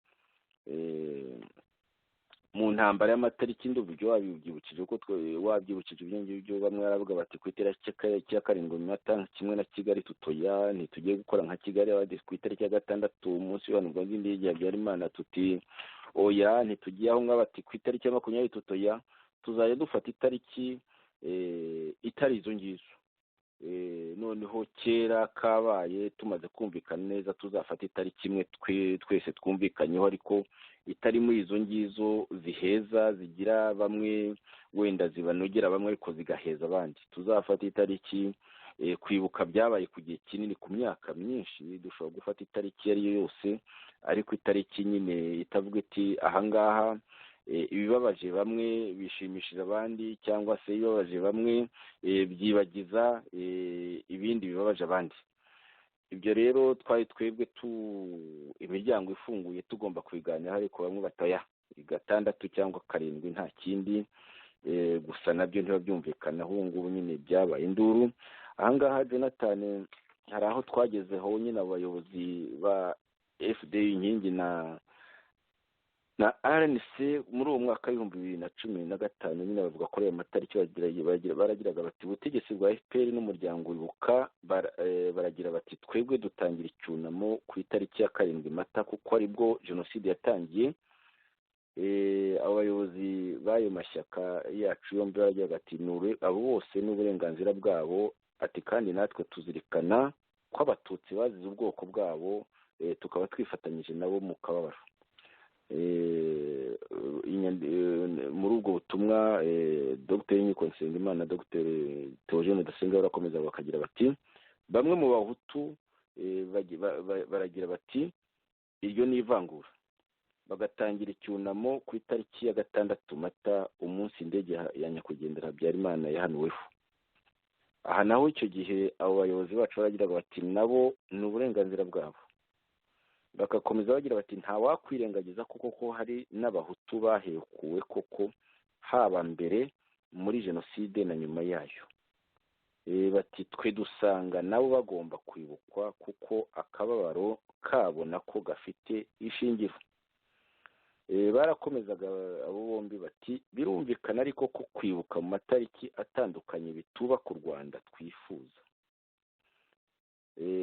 ntambara y'amatariki ndubyo wabyibukije ko wabyibukije ibyo ngibyo. Bamwe baravuga bati ku itariki ya 7 Mata kimwe na Kigali tutoya, ntitugiye gukora nka Kigali, abandi ku itariki ya 6 umunsi w'abantu b'indege ya Habyarimana tuti oya ntitugiye aho ngaba. Bati ku itariki ya 20 tutoya, tuzajya dufata itariki itari izo ngizo. Noneho kera kabaye tumaze kumvikana neza tuzafata itariki imwe twese twumvikanyeho, ariko itari muri izo ngizo ziheza, zigira bamwe wenda zibanogera bamwe ariko zigaheza abandi. Tuzafata itariki kwibuka byabaye ku gihe kinini, ku myaka myinshi, dushobora gufata itariki ari yo yose, ariko itariki nyine itavuga iti ahangaha ibibabaje bamwe bishimishije abandi, cyangwa se ibibabaje bamwe byibagiza ibindi bibabaje abandi. Ibyo rero twebwe imiryango ifunguye tugomba kubiganira, ariko bamwe bataya 6 cyangwa 7 nta kindi, gusa nabyo ntibabyumvikanaho. ubu ngubu nyine byabaye induru. Ahangaha Jonathan, hari aho twagezeho nyine abayobozi ba FDI inkingi na RNC muri uwo mwaka w'2015 nyine bavuga ko ayo matariki baragiraga bati ubutegetsi bwa FPR n'umuryango wibuka baragira bati twebwe dutangira icyunamo ku itariki ya 7 Mata kuko aribwo jenoside yatangiye. Abayobozi b'ayo mashyaka yacu yombi baragira bati abo bose n'uburenganzira bwabo, ati kandi natwe tuzirikana ko abatutsi bazize ubwoko bwabo, tukaba twifatanyije nabo mu kababaro. Muri ubwo butumwa Dr. Nkiko Nsengimana na Dr. Theogene Dasenga barakomeza bakagira bati bamwe mu bahutu baragira bati iryo ni ivangura, bagatangira icyunamo ku itariki ya 6 Mata, umunsi indege ya nyakwigendera Habyarimana yahanuweho. Aha naho icyo gihe abo bayobozi bacu baragiraga bati nabo ni uburenganzira bwabo, bagakomeza bagira bati nta wakwirengagiza ko hari n'abahutu bahekuwe koko, haba mbere muri jenoside na nyuma yayo. Bati twe dusanga nabo bagomba kwibukwa kuko akababaro kabo nako gafite ishingiro. Barakomezaga abo bombi bati birumvikana ariko ko kwibuka mu matariki atandukanye bitubaka u Rwanda twifuza.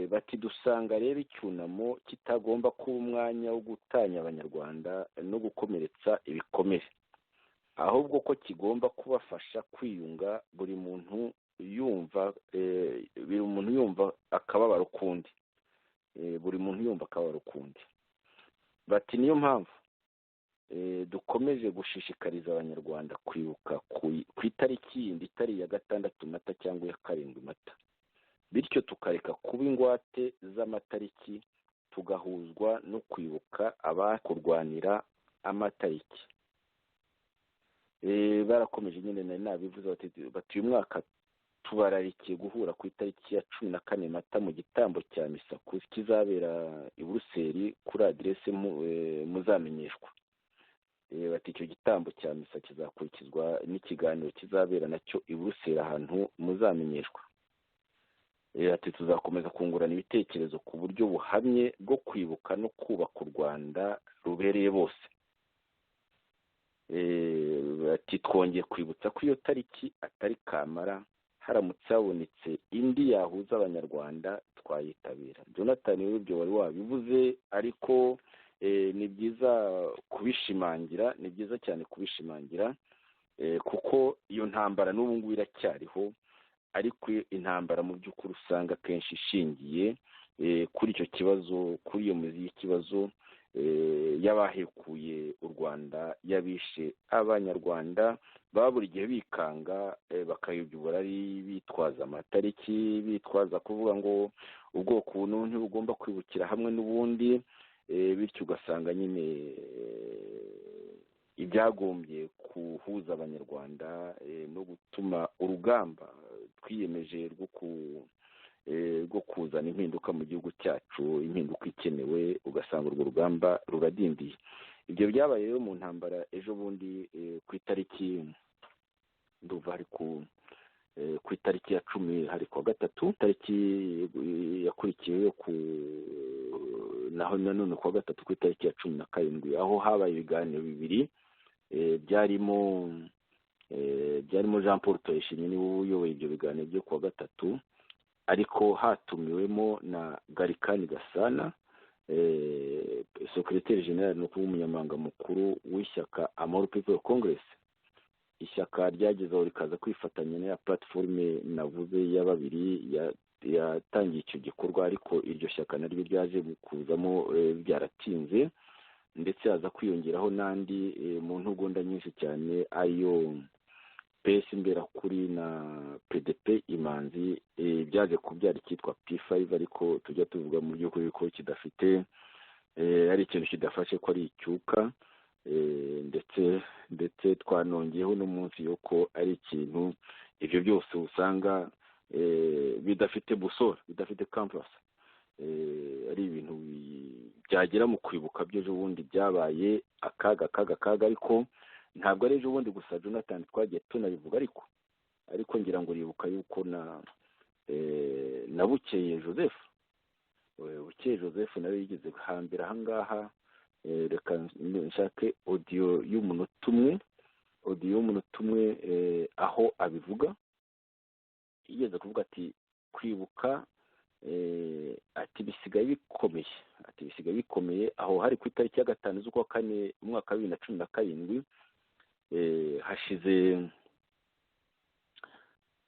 Bati dusanga rero icyunamo kitagomba kuba umwanya wo gutanya abanyarwanda no gukomeretsa ibikomere, ahubwo ko kigomba kubafasha kwiyunga, buri muntu yumva akababaro kundi, buri muntu yumva akababaro kundi. Bati niyo mpamvu dukomeje gushishikariza abanyarwanda kwibuka ku itariki yindi itari ya 6 Mata cyangwa ya 7 Mata, bityo tukareka kuba ingwate z'amatariki tugahuzwa no kwibuka abakurwanira amatariki. Barakomeje nyine nari nabivuze bati uyu mwaka tubararikiye guhura ku itariki ya 14 Mata mu gitambo cya misa kizabera i Buruseli kuri aderese muzamenyeshwa. Bati icyo gitambo cya misa kizakurikizwa n'ikiganiro kizabera nacyo i Buruseli ahantu muzamenyeshwa. Ati tuzakomeza kungurana ibitekerezo ku buryo buhamye bwo kwibuka no kubaka u Rwanda rubereye bose. Ati twongeye kwibutsa ko iyo tariki atari kamara, haramutse habonetse indi yahuza abanyarwanda twayitabira. Jonathan ibyo wari wabivuze, ariko ni byiza kubishimangira, ni byiza cyane kubishimangira, kuko iyo ntambara n'ubu ngubu iracyariho, ariko intambara mu by'ukuri usanga kenshi ishingiye kuri icyo kibazo, kuri iyo mizi y'ikibazo y'abahekuye u Rwanda, y'abishe abanyarwanda, baba buri gihe bikanga bakayobya uburari, bitwaza amatariki, bitwaza kuvuga ngo ubwoko ubu ntibugomba kwibukira hamwe n'ubundi, bityo ugasanga nyine ibyagombye guhuza abanyarwanda no gutuma urugamba twiyemeje rwo kuzana impinduka mu gihugu cyacu, impinduka ikenewe, ugasanga urwo rugamba ruradindiye. Ibyo byabaye rero mu ntambara ejo bundi ku itariki nduva hari ku itariki ya 10 hari kuwa 3, tariki yakurikiyeho naho nanone kuwa 3 ku itariki ya 17, aho habaye ibiganiro bibiri byarimo Jean Paul Tuyishimye niwe uyoboye ibyo biganiro byo kuwa 3, ariko hatumiwemo na Gallican Gasana, secrétaire général no kuba umunyamabanga mukuru w'ishyaka Amahoro People Congress, ishyaka ryagezeho rikaza kwifatanya na platforme navuze ya babiri yatangiye icyo gikorwa, ariko iryo shyaka naryo ryaje kuzamo byaratinze, ndetse haza kwiyongeraho n'andi mu ntugunda nyinshi cyane, ayo PS Imberakuri na PDP Imanzi, byaje kubyara icyitwa P5, ariko tujya tuvuga mu by'ukuri ko kidafite ari ikintu kidafashe, ko ari icyuka, ndetse twanongeyeho n'umunsi yuko ari ikintu ibyo byose usanga bidafite busora, bidafite campus, ari ibintu byagera mu kwibuka by'ejo bundi byabaye akaga, ariko ntabwo ari ejo bundi gusa Jonathan twagiye tunabivuga, ariko ngira ngo uribuka yuko na Bukeye Joseph nawe yigeze hambira ahangaha, reka nshake audio y'umunota umwe aho abivuga, yigeze kuvuga ati kwibuka ati bisigaye bikomeye, aho hari ku itariki ya 5 z'ukwa 4 umwaka wa 2017,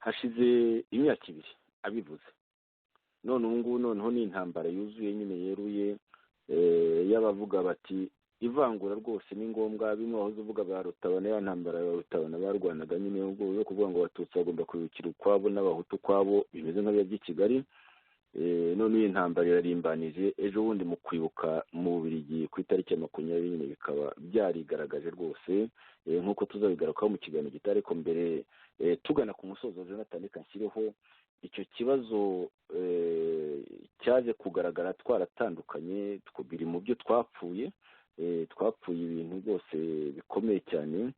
hashize imyaka 2 abivuze. None ubu ngubu noneho ni intambara yuzuye nyine yeruye, y'abavuga bati ivangura rwose ni ngombwa, bimwe wahoze uvuga ba Rutabana, ya ntambara ya Rutabana barwanaga nyine yo kuvuga ngo Abatutsi bagomba kwibukira ukwabo n'Abahutu kwabo, bimeze nk'abya by'i Kigali. none iyi ntambara irarimbanije ejo bundi mu kwibuka mu Bubiligi ku itariki ya 20 bikaba byarigaragaje rwose nk'uko tuzabigarukaho mu kiganiro gitari ko mbere tugana ku musozo Jonathan reka nshyireho icyo kibazo cyaje kugaragara twaratandukanye biri mu byo twapfuye ibintu byose bikomeye cyane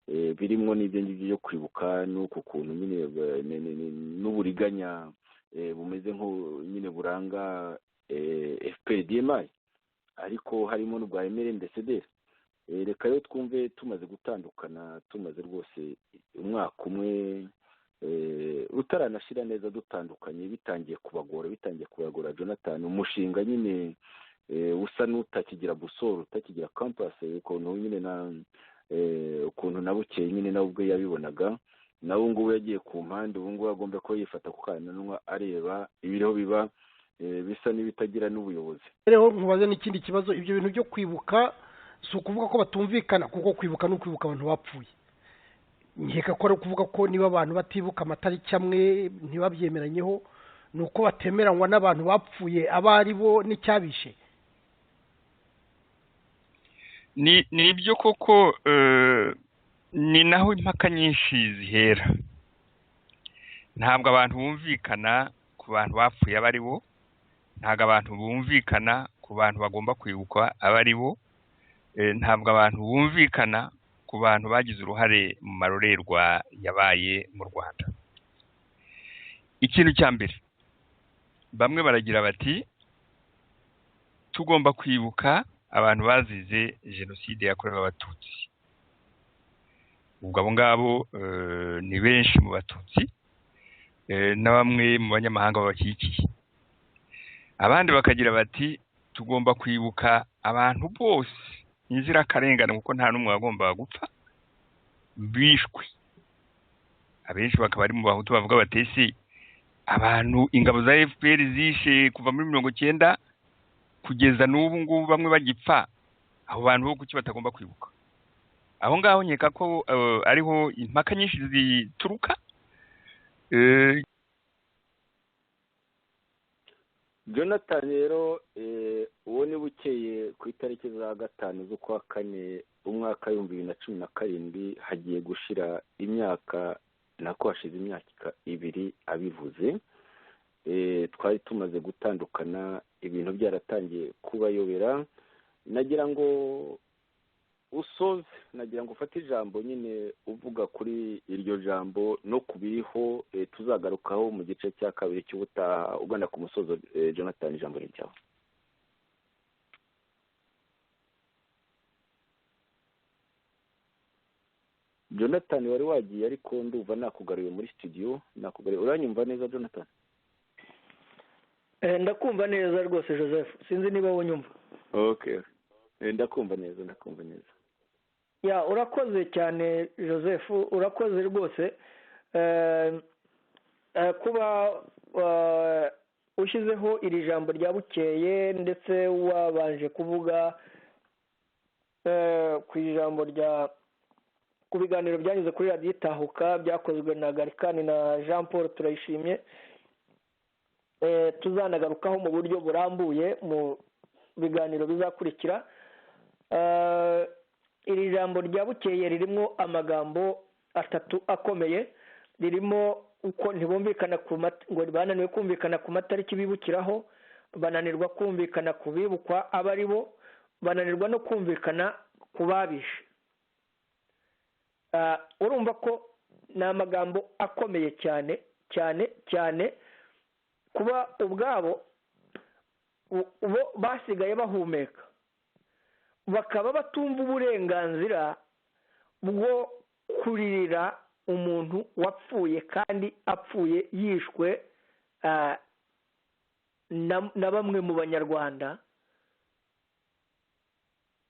birimo n'ibyo ngibyo byo kwibuka n'uko kuntu nyine n'uburiganya bumeze nko nyine buranga FPDMI ariko harimo n'ubwa MRND-CDR. Reka rero twumve tumaze gutandukana tumaze rwose umwaka umwe utaranashira neza dutandukanye bitangiye kubagora Jonathan umushinga nyine usa n'utakigira busoro utakigira campus ukuntu nyine ukuntu nabukeye nyine nawe ubwo yabibonaga nawe ngubu yagiye ku mpande ubu ngubu agomba ko yifata ku kananwa areba ibiriho biba bisa n'ibitagira n'ubuyobozi. Rero nkubaze n'ikindi kibazo ibyo bintu byo kwibuka si ukuvuga ko batumvikana kuko kwibuka no kwibuka abantu bapfuye. Nkeka ko ari ukuvuga ko niba abantu batibuka amatariki amwe ntibabyemeranyeho ni uko batemeranywa n'abantu bapfuye aba ari bo n'icyabishe. ni ibyo koko ni naho impaka nyinshi zihera. Ntabwo abantu bumvikana ku bantu bapfuye aba ari bo, ntabwo abantu bumvikana ku bantu bagomba kwibukwa aba ari bo, ntabwo abantu bumvikana ku bantu bagize uruhare mu marorerwa yabaye mu Rwanda. Ikintu cya mbere bamwe baragira bati tugomba kwibuka abantu bazize jenoside yakorewe abatutsi. Ubwo abo ngabo ni benshi mu batutsi na bamwe mu banyamahanga babakikiye. Abandi bakagira bati tugomba kwibuka abantu bose inzirakarengane kuko nta n'umwe wagombaga gupfa bishwe. Abenshi bakaba ari mu bahutu bavuga batesi abantu ingabo za FPR zishe kuva muri 1990 kugeza n'ubu ngubu bamwe bagipfa, abo bantu bo kuki batagomba kwibuka. Aho ngaho nkeka ko ariho impaka nyinshi zituruka. Jonathan rero uwo ni bukeye ku itariki za 5 z'ukwa 4 umwaka 2017 hagiye gushira imyaka nako hashize imyaka 2 abivuze. Twari tumaze gutandukana ibintu byaratangiye kubayobera. Nagira ngo usoze nagira ngo ufate ijambo nyine uvuga kuri iryo jambo no kubiriho tuzagarukaho mu gice cya kabiri cy'ubutaha ugana ku musozo. Jonathan ijambo ryawe. Jonathan wari wagiye ariko ndumva nakugaruye muri studio. Uranyumva neza Jonathan? Ndakumva neza rwose Joseph, sinzi niba wonyumva. Okay, ndakumva neza. Ya urakoze cyane Joseph, urakoze rwose kuba ushyizeho iri jambo rya bukeye ndetse wabanje kuvuga ku ijambo ku biganiro byanyuze kuri radiyo Itahuka byakozwe na Garikani na Jean Paul Turayishimye. Tuzanagarukaho mu buryo burambuye mu biganiro bizakurikira. Iri jambo rya bukeye ririmo amagambo 3 akomeye. Ririmo uko ntibumvikana ngo bananiwe kumvikana ku matariki bibukiraho, bananirwa kumvikana ku bibukwa aba ari bo, bananirwa no kumvikana ku babishe. Urumva ko ni amagambo akomeye cyane cyane cyane kuba ubwabo basigaye bahumeka bakaba batumva uburenganzira bwo kuririra umuntu wapfuye kandi apfuye yishwe na bamwe mu banyarwanda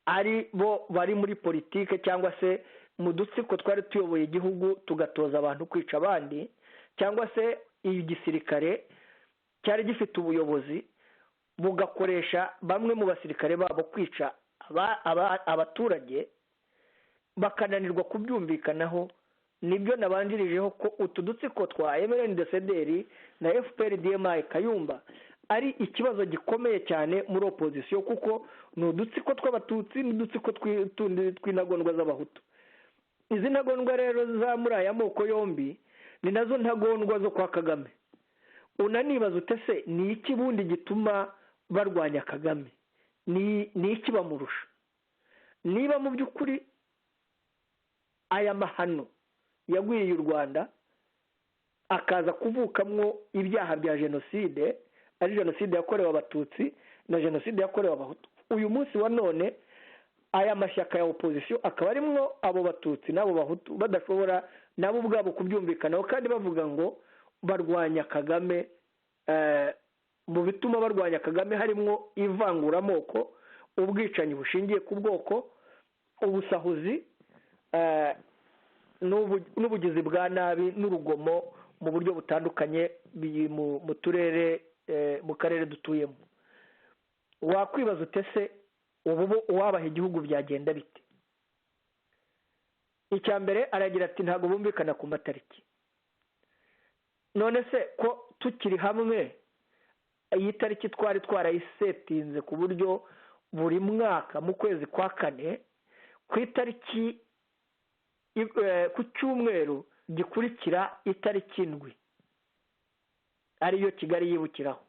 ari bo bari muri politike cyangwa se mu dutsiko twari tuyoboye igihugu tugatoza abantu kwica abandi, cyangwa se igisirikare cyari gifite ubuyobozi bugakoresha bamwe mu basirikare babo kwica abaturage bakananirwa kubyumvikanaho. Nibyo nabanjirijeho ko utu dutsiko twa MRND-CDR na FPR-DMI Kayumba ari ikibazo gikomeye cyane muri opozisiyo, kuko ni udutsiko tw'abatutsi n'udutsiko tw'intagondwa z'abahutu. izi ntagondwa rero za muri aya moko yombi ni nazo ntagondwa zo kwa Kagame. Unanibaza utese ni iki bundi gituma barwanya Kagame? Ni iki bamurusha? Niba mu by'ukuri aya mahano yagwiriye u Rwanda akaza kuvukamwo ibyaha bya jenoside, ari jenoside yakorewe abatutsi na jenoside yakorewe abahutu, uyu munsi wa none aya mashyaka ya opozisiyo akaba arimwo abo batutsi n'abo bahutu badashobora nabo ubwabo kubyumvikanaho, kandi bavuga ngo barwanya Kagame. Mu bituma barwanya Kagame harimo ivanguramoko, ubwicanyi bushingiye ku bwoko, ubusahuzi n'ubugizi bwa nabi n'urugomo mu buryo butandukanye mu turere, mu karere dutuyemo. Wakwibaza utese ubu uwabaha igihugu byagenda bite? Icya mbere aragira ati ntabwo bumvikana ku matariki. None se ko tukiri hamwe iyi tariki twari twarayisetinze ku buryo buri mwaka mu kwezi kwa kane ku itariki ku cyumweru gikurikira itariki ndwi ariyo Kigali yibukiraho,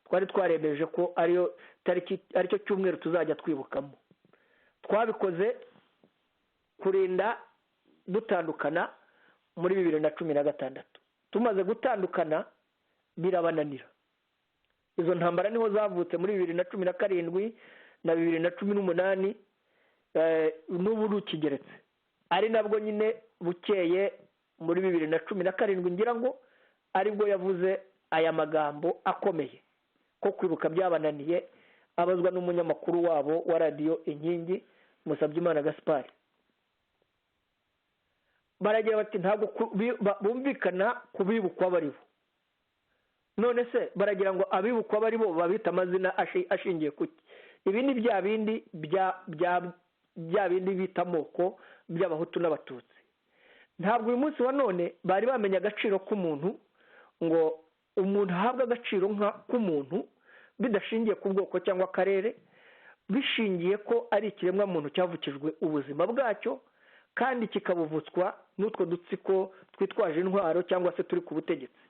twari twaremeje ko ariyo tariki, aricyo cyumweru tuzajya twibukamo. Twabikoze kurinda dutandukana muri 2016. Tumaze gutandukana birabananira. Izo ntambara niho zavutse muri 2017 na 2018, n'ubu rukigeretse, ari nabwo nyine bukeye muri 2017 ngira ngo aribwo yavuze aya magambo akomeye ko kwibuka byabananiye, abazwa n'umunyamakuru wabo wa radio Inkingi Musabyimana Gaspard. Baragira bati ntabwo bumvikana kubibukwa baribo. None se baragira ngo abibukwa baribo babita amazina ashingiye kuki? Ibi ni bya bindi bya bindi bita amoko by'abahutu n'abatutsi. Ntabwo uyu munsi wa none bari bamenya agaciro k'umuntu, ngo umuntu ahabwa agaciro k'umuntu bidashingiye ku bwoko cyangwa akarere, bishingiye ko ari ikiremwa muntu cyavukijwe ubuzima bwacyo kandi kikabuvutswa n'utwo dutsiko twitwaje intwaro cyangwa se turi ku butegetsi.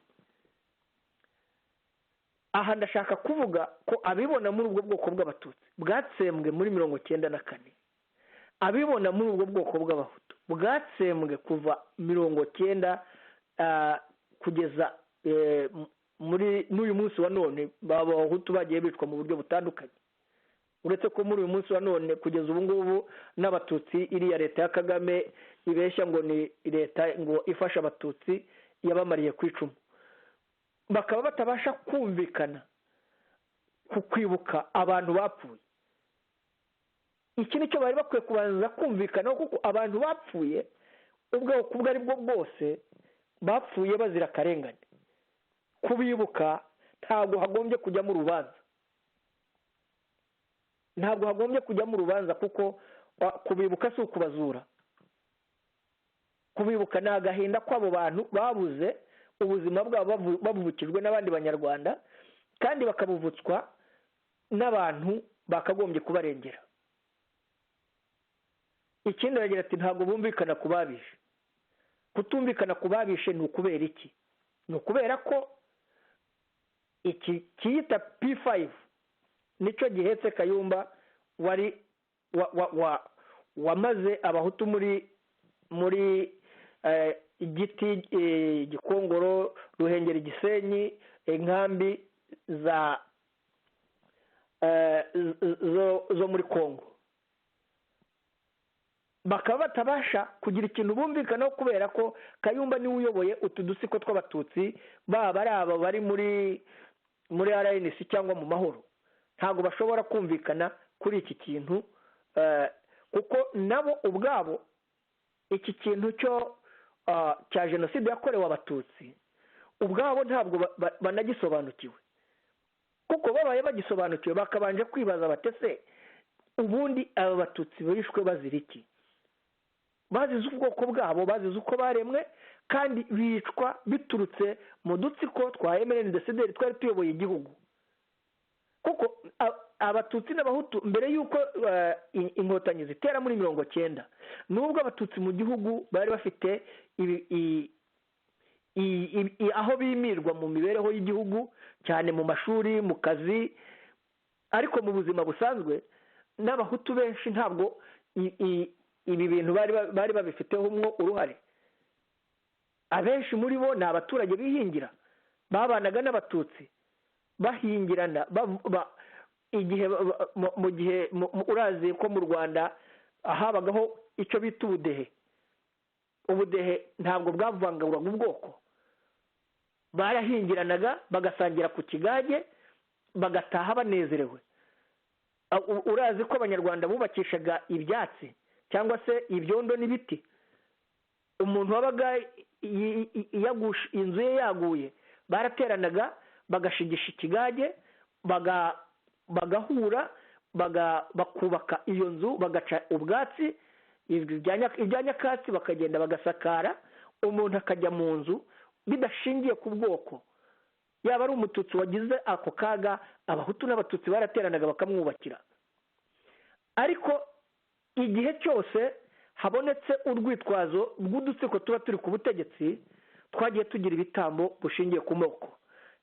Aha ndashaka kuvuga ko abibona muri ubwo bwoko bw'abatutsi bwatsembwe muri 1994, abibona muri ubwo bwoko bw'abahutu bwatsembwe kuva 1990 kugeza muri n'uyu munsi wa none. Abahutu bagiye bicwa mu buryo butandukanye, uretse ko muri uyu munsi wa none kugeza ubu ngubu n'abatutsi iriya leta ya Kagame ibeshya ngo ni leta ngo ifasha abatutsi yabamariye ku icumu, bakaba batabasha kumvikana ku kwibuka abantu bapfuye. Iki nicyo bari bakwiye kubanza kumvikanaho, kuko abantu bapfuye ubwoko ubwo ari bwo bwose bapfuye bazira akarengane. Kubibuka ntabwo hagombye kujyamo urubanza, ntabwo hagombye kujyamo urubanza, kuko kubibuka si ukubazura. Kubibuka ni agahinda kw'abo bantu babuze ubuzima bwabo babuvukijwe n'abandi banyarwanda, kandi bakabuvutswa n'abantu bakagombye kubarengera. Ikindi aragira ati ntabwo bumvikana ku babishe. Kutumvikana ku babishe ni ukubera iki? Ni ukubera ko iki kiyita P5 nicyo gihetse Kayumba wari wamaze abahutu muri Igiti, Gikongoro, Ruhengeri, Gisenyi, inkambi zo muri Kongo. Bakaba batabasha kugira ikintu bumvikanaho kubera ko Kayumba niwe uyoboye utu dusiko tw'abatutsi, baba ari aba bari muri RNC cyangwa mu mahoro. Ntabwo bashobora kumvikana kuri iki kintu, kuko nabo ubwabo iki kintu cya jenoside yakorewe abatutsi ubwabo ntabwo banagisobanukiwe, kuko babaye bagisobanukiwe bakabanje kwibaza batese ubundi aba batutsi bishwe bazira iki? Bazize ubwoko bwabo, bazize uko baremwe, kandi bicwa biturutse mu dutsiko twa MNDCD twari tuyoboye igihugu. kuko abatutsi n'abahutu mbere y'uko inkotanyi zitera muri 90 nubwo abatutsi mu gihugu bari bafite aho bimirwa mu mibereho y'igihugu cyane mu mashuri mu kazi, ariko mu buzima busanzwe n'abahutu benshi ntabwo ibi bintu bari babifiteho uruhare. Abenshi muri bo ni abaturage bihingira, babanaga n'abatutsi bahingirana igihe mu gihe urazi ko mu Rwanda habagaho icyo bita ubudehe ntabwo bwavanguraga ubwoko, barahingiranaga bagasangira ku kigage bagataha banezerewe. Urazi ko abanyarwanda bubakishaga ibyatsi cyangwa se ibyondo n'ibiti. Umuntu wabaga inzu ye yaguye barateranaga bagashigisha ikigage bagahura bakubaka iyo nzu bagaca ubwatsi ibya nyakatsi bakagenda bagasakara, umuntu akajya mu nzu bidashingiye ku bwoko. Yaba ari umututsi wagize ako kaga, abahutu n'abatutsi barateranaga bakamwubakira. Ariko igihe cyose habonetse urwitwazo rw'udutsiko tuba turi ku butegetsi, twagiye tugira ibitambo bushingiye ku moko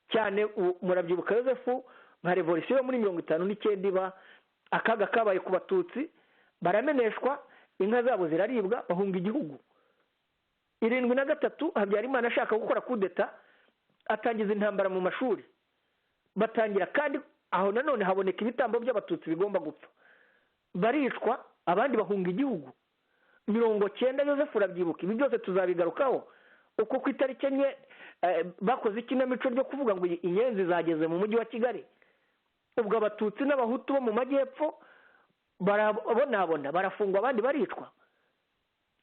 cyane. Murabyibuka Yozefu nka revolisiyo yo muri 59 iba, akaga kabaye ku batutsi, barameneshwa, inka zabo ziraribwa, bahunga igihugu. 73 Habyarimana ashaka gukora kudeta, atangiza intambara mu mashuri, batangira kandi aho nanone haboneka ibitambo by'abatutsi bigomba gupfa, baricwa, abandi bahunga igihugu. 90 Yozefu urabyibuka, ibi byose tuzabigarukaho uko ku itariki enye bakoze ikinamico ryo kuvuga ngo inyenzi zageze mu mujyi wa Kigali. Ubwo abatutsi n'abahutu bo mu majyepfo barabonabona, barafungwa, abandi baricwa.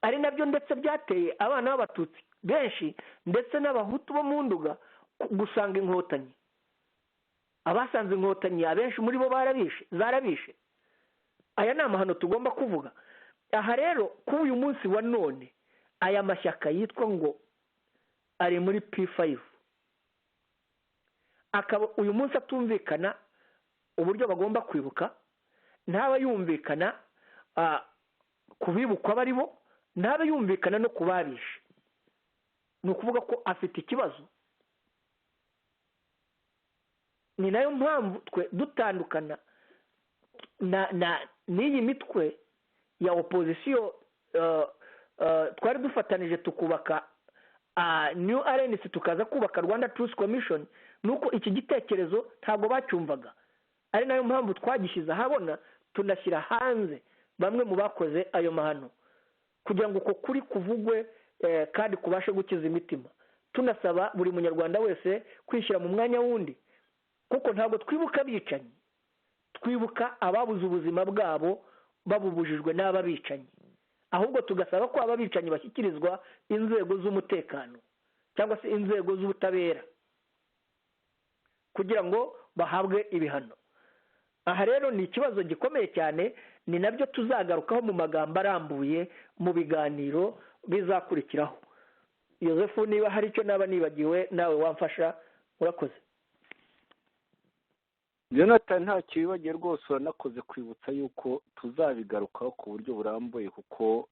Ari nabyo ndetse byateye abana b'abatutsi benshi ndetse n'abahutu bo mu Nduga gusanga inkotanyi. Abasanze inkotanyi abenshi muri bo zarabishe. Aya ni amahano tugomba kuvuga. Aha rero kuri uyu munsi wa none aya mashyaka yitwa ngo ari muri P5 akaba uyu munsi atumvikana uburyo bagomba kwibuka, ntaba yumvikana kubibukwa bari bo, ntaba yumvikana no kubabisha. Ni ukuvuga ko afite ikibazo. Ni nayo mpamvu twe dutandukana n'iyi mitwe ya opozisiyo twari dufatanije tukubaka New RNC tukaza kubaka Rwanda Truth Commission, nuko iki gitekerezo ntabwo bacyumvaga. Ari nayo mpamvu twagishyize ahabona, tunashyira hanze bamwe mu bakoze ayo mahano kugira ngo uko kuri kuvugwe kandi kubashe gukiza imitima. Tunasaba buri munyarwanda wese kwishyira mu mwanya wundi, kuko ntabwo twibuka abicanyi, twibuka ababuze ubuzima bwabo babubujijwe n'aba bicanyi. Ahubwo tugasaba ko aba bicanyi bashyikirizwa inzego z'umutekano cyangwa se inzego z'ubutabera kugira ngo bahabwe ibihano. Aha rero ni ikibazo gikomeye cyane, ni nabyo tuzagarukaho mu magambo arambuye mu biganiro bizakurikiraho. Yozefu, niba hari icyo naba nibagiwe nawe wamfasha, urakoze. Jonathan, nta kibagiye rwose, uranakoze kwibutsa yuko tuzabigarukaho ku buryo burambuye, kuko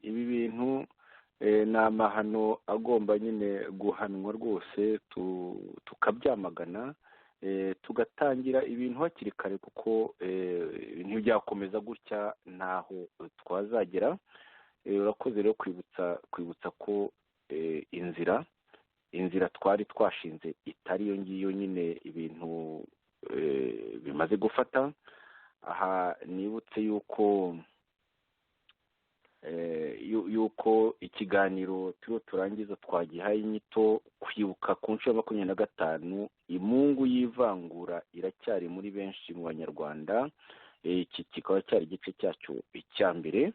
ibi bintu ni amahano agomba nyine guhanwa rwose, tukabyamagana, tugatangira ibintu hakiri kare, kuko ntibyakomeza gutya ntaho twazagera. Urakoze rero kwibutsa ko inzira twari twashinze itari iyo ngiyo nyine ibintu bimaze gufata. Aha nibutse yuko ikiganiro turiho turangiza twagihaye inyito kwibuka ku nshuro ya 25 imungu y'ivangura iracyari muri benshi mu banyarwanda. Iki kikaba cyari igice cyacu icya mbere.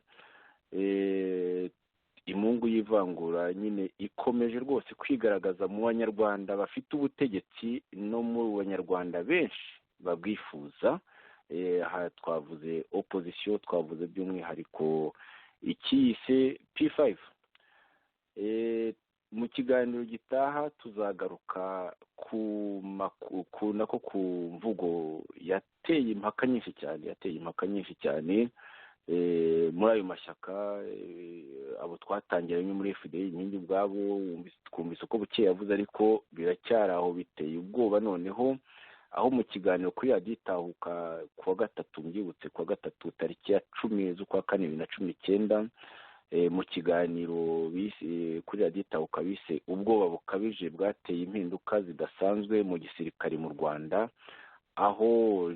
Imungu y'ivangura nyine ikomeje rwose kwigaragaza mu banyarwanda bafite ubutegetsi no mu banyarwanda benshi babwifuza. Aha twavuze opposition, twavuze by'umwihariko ikiyise P5. mu kiganiro gitaha tuzagaruka ku mvugo yateye impaka nyinshi cyane muri ayo mashyaka abo twatangiranye muri FDI inkingi ubwabo twumvise uko buke yavuze ariko biracyari aho biteye ubwoba noneho aho mu kiganiro kuri radiyo itahuka kuwa gatatu mbyibutse kuwa gatatu tariki ya 10 z'ukwa 4 2019 mu kiganiro bise kuri radiyo itahuka bise ubwoba bukabije bwateye impinduka zidasanzwe mu gisirikare mu Rwanda aho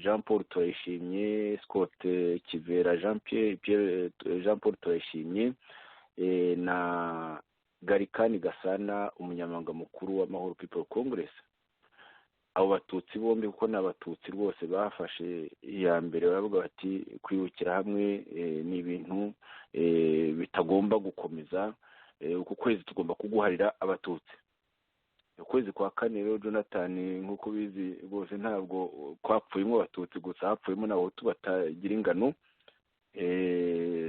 Jean Paul Turayishimye Scott Kivera Jean Paul Turayishimye na Garikani Gasana umunyamabanga mukuru wa Mahoro People Congress abo batutsi bombi kuko n'abatutsi rwose bafashe iya mbere baravuga bati kwibukira hamwe ni ibintu bitagomba gukomeza uku kwezi tugomba kuguharira abatutsi ukwezi kwa kane rero Jonathan nk'uko bizi rwose ntabwo kwapfuyemo abatutsi gusa hapfuyemo n'abahutu batagira ingano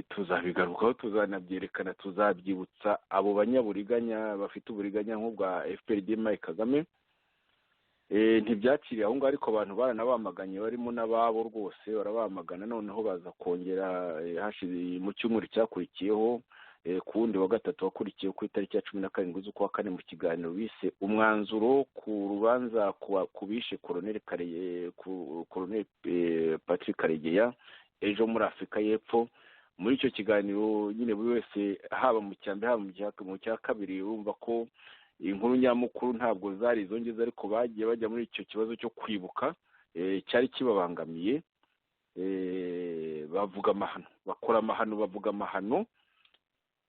tuzabigarukaho tuzanabyerekana tuzabyibutsa abo banyaburiganya bafite uburiganya nk'ubwa FPRDM Kagame ntibyakiriye aho ngaho ariko abantu baranabamaganye barimo n'ababo rwose barabamagana noneho baza kongera hashize mu cyumweru cyakurikiyeho ku wundi wa gatatu wakurikiyeho ku itariki ya 17 z'ukwa 4 mu kiganiro bise umwanzuro ku rubanza ku bishe Colonel Patrick Karegeya ejo muri Afurika y'Epfo muri icyo kiganiro nyine buri wese haba mu cyambere haba mu cya kabiri urumva ko inkuru nyamukuru ntabwo zari izongeza ariko bagiye bajya muri icyo kibazo cyo kwibuka cyari kibabangamiye bavuga amahano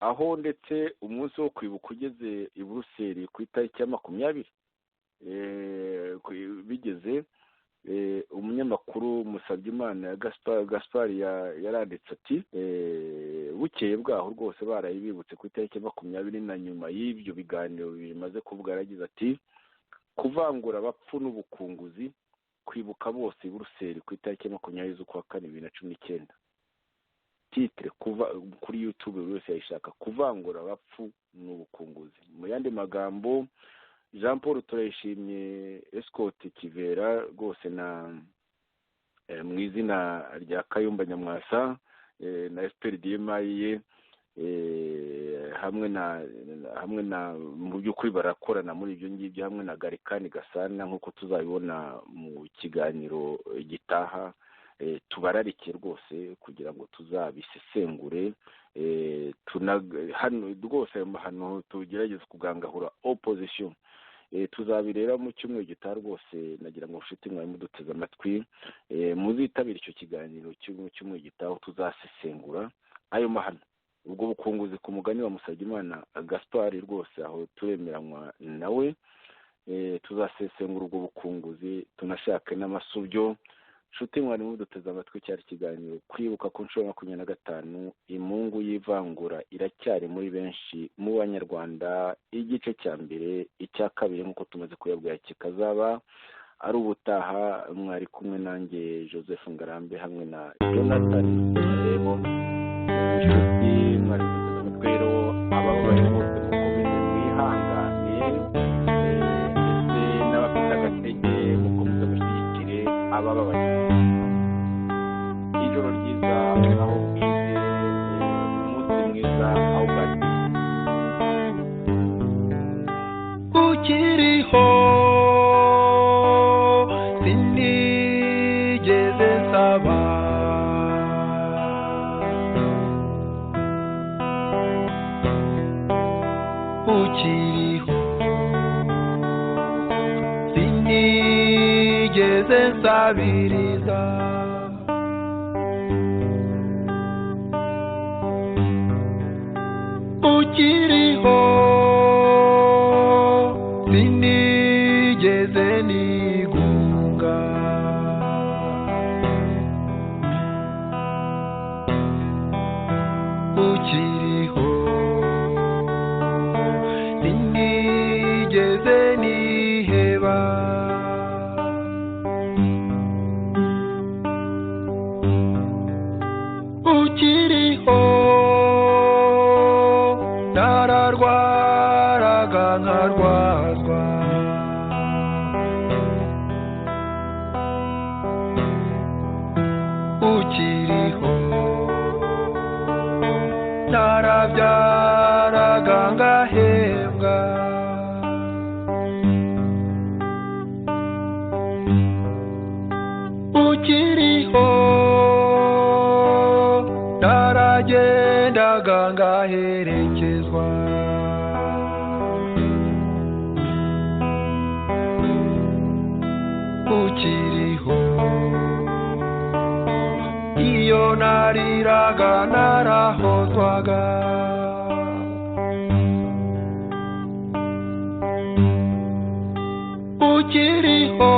aho ndetse umunsi wo kwibuka ugeze i Buruseli ku itariki ya 20 bigeze umunyamakuru Musabyimana Gaspard yaranditse ati bukeye bwaho rwose barayibibutse ku itariki ya 20 na nyuma y'ibyo biganiro bimaze kuvuga yaragize ati kuvangura abapfu n'ubukunguzi kwibuka bose i Buruseli ku itariki ya 20 z'ukwa 4 2019 titre kuva kuri YouTube wese yashaka kuvangura abapfu n'ubukunguzi mu yandi magambo Jean Paul Turayishimye Scott Kivera rwose na mu izina rya Kayumba Nyamwasa na FPRDM ye hamwe na mu by'ukuri barakorana muri ibyo ngibyo hamwe na Garikani Gasana nk'uko tuzabibona mu kiganiro gitaha tubararike rwose kugira ngo tuzabisesengure hano rwose hano tugerageze kugangahura opposition tuzabirera mu cyumweru gitaha rwose nagira ngo ufite mwaye muduteze amatwi muzitabira icyo kiganiro cy'umweru gitaha tuzasesengura ayo mahano ubwo bukunguzi ku mugani wa Musabyimana Gaspard rwose aho turemeranywa nawe tuzasesengura ubwo bukunguzi tunashake n'amasubyo nshuti mwari muduteze amatwi cyari kiganiro kwibuka ku nshuro 25 imungu y'ivangura iracyari muri benshi mu banyarwanda igice cya mbere icya kabiri nk'uko tumaze kuyabwira kikazaba ari ubutaha mwari kumwe nanjye Joseph Ngarambe hamwe na Jonathan Rebo nshuti mwari muduteze amatwi rero ababaye bose mukomeze mwihangane ndetse n'abafite agatege mukomeze mushyigikire abababaye ijoro ryiza aho bwize umunsi mwiza aho bwari ukiriho sinigeze nsaba ukiriho sinigeze nsabiriza ukiriho sinigeze nigunga ukiriho sinigeze niheba ukiriho nararwaraga ukiriho narabyaraga ngahembwa ukiriho naragendaga ngaherekezwa ukiriho iyo nariraga narahozwaga ukiriho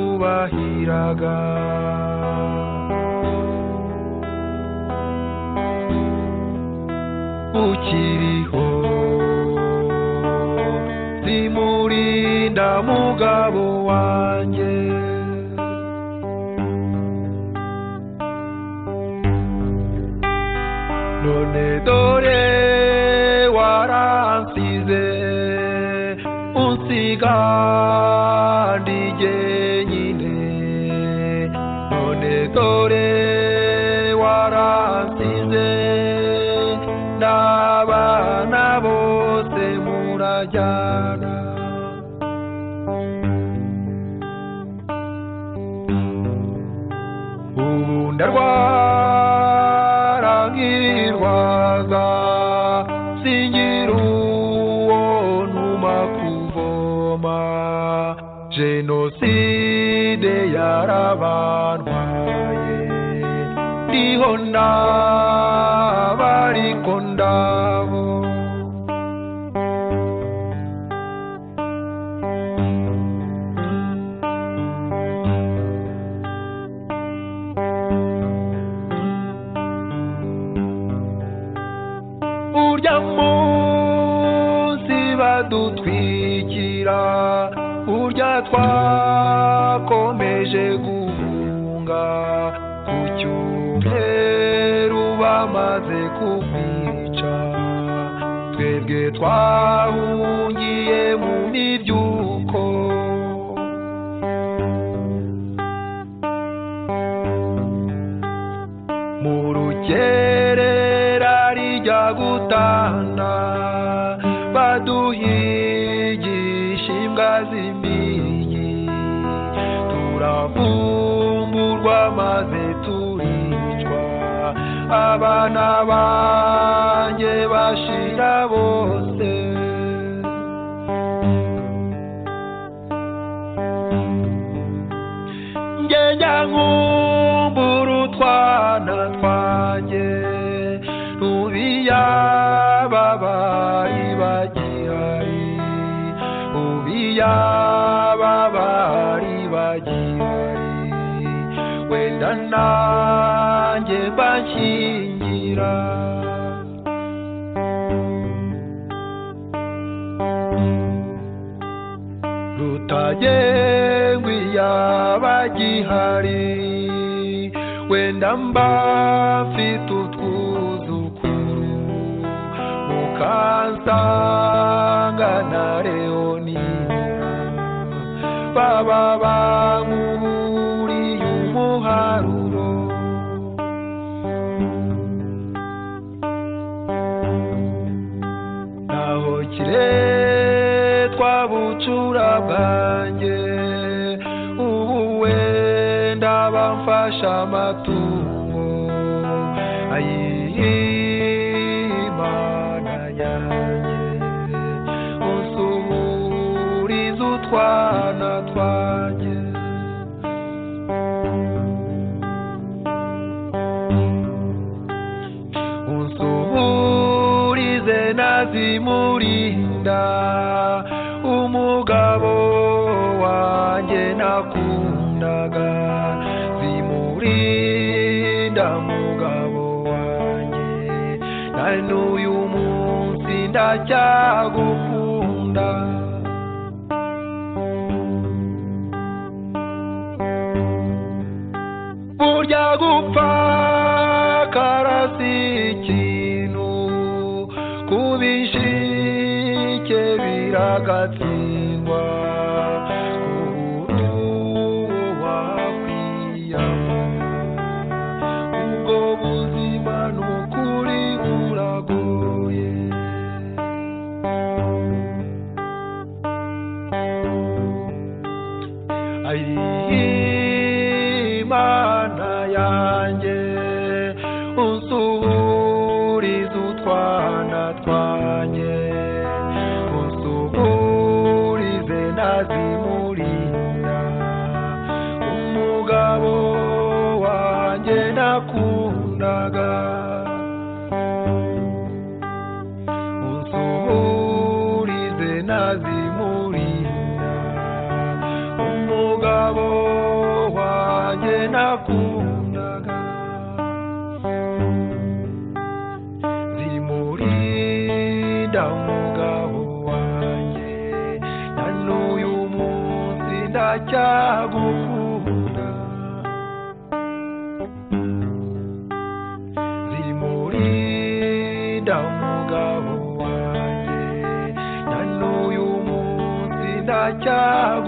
barakunyubahiraga ukiriho zimurinda mugabo wanjye none dore waransize unsiga ndi jyenyine none dore waransize n'abana bose murajyana ubu ndarwara nkirwaza singira uwo ntuma kuvoma jenoside yarabantwaye ndiho n'abariko ndabo urya munsi badutwikira urya twakomeje guhunga ku cyumweru bamaze kukwica twebwe twahungiye mu mibyuko mu rukerera rijya gutana baduhigisha imbwa z'imbigi turavumburwa maze turicwa abana banjye bashira bose ngenya nkumbura utwana twanjye ubiyaba bari bagihari ubiyaba bari bagihari wenda nanjye banshyingira rutagengwa iyaba gihari wenda mba mfite utwuzukuru mukansanga na Leonina baba bankuriye umuharuro naho kiretwa bucura bwanjye ubu wenda bamfasha amatungo ay'Imana yanjye unsuburize utwana twanjye unsuburize nazimurinda umugabo wanjye nakundaga zimurinda mugabo wanjye na n'uyu munsi ndacyagukunda burya gupfa karasi ikintu kubishike biragatsindwa Imana yanjye unsuburize utwana twanjye unsuburize nazimurinda umugabo wanjye nakundaga unsuburize nazimurinda umugabo wanjye nakundaga zimurinda umugabo wanjye na n'uyu munsi ndacyagukunda zimurinda umugabo wanjye na n'uyu munsi ndacyagukunda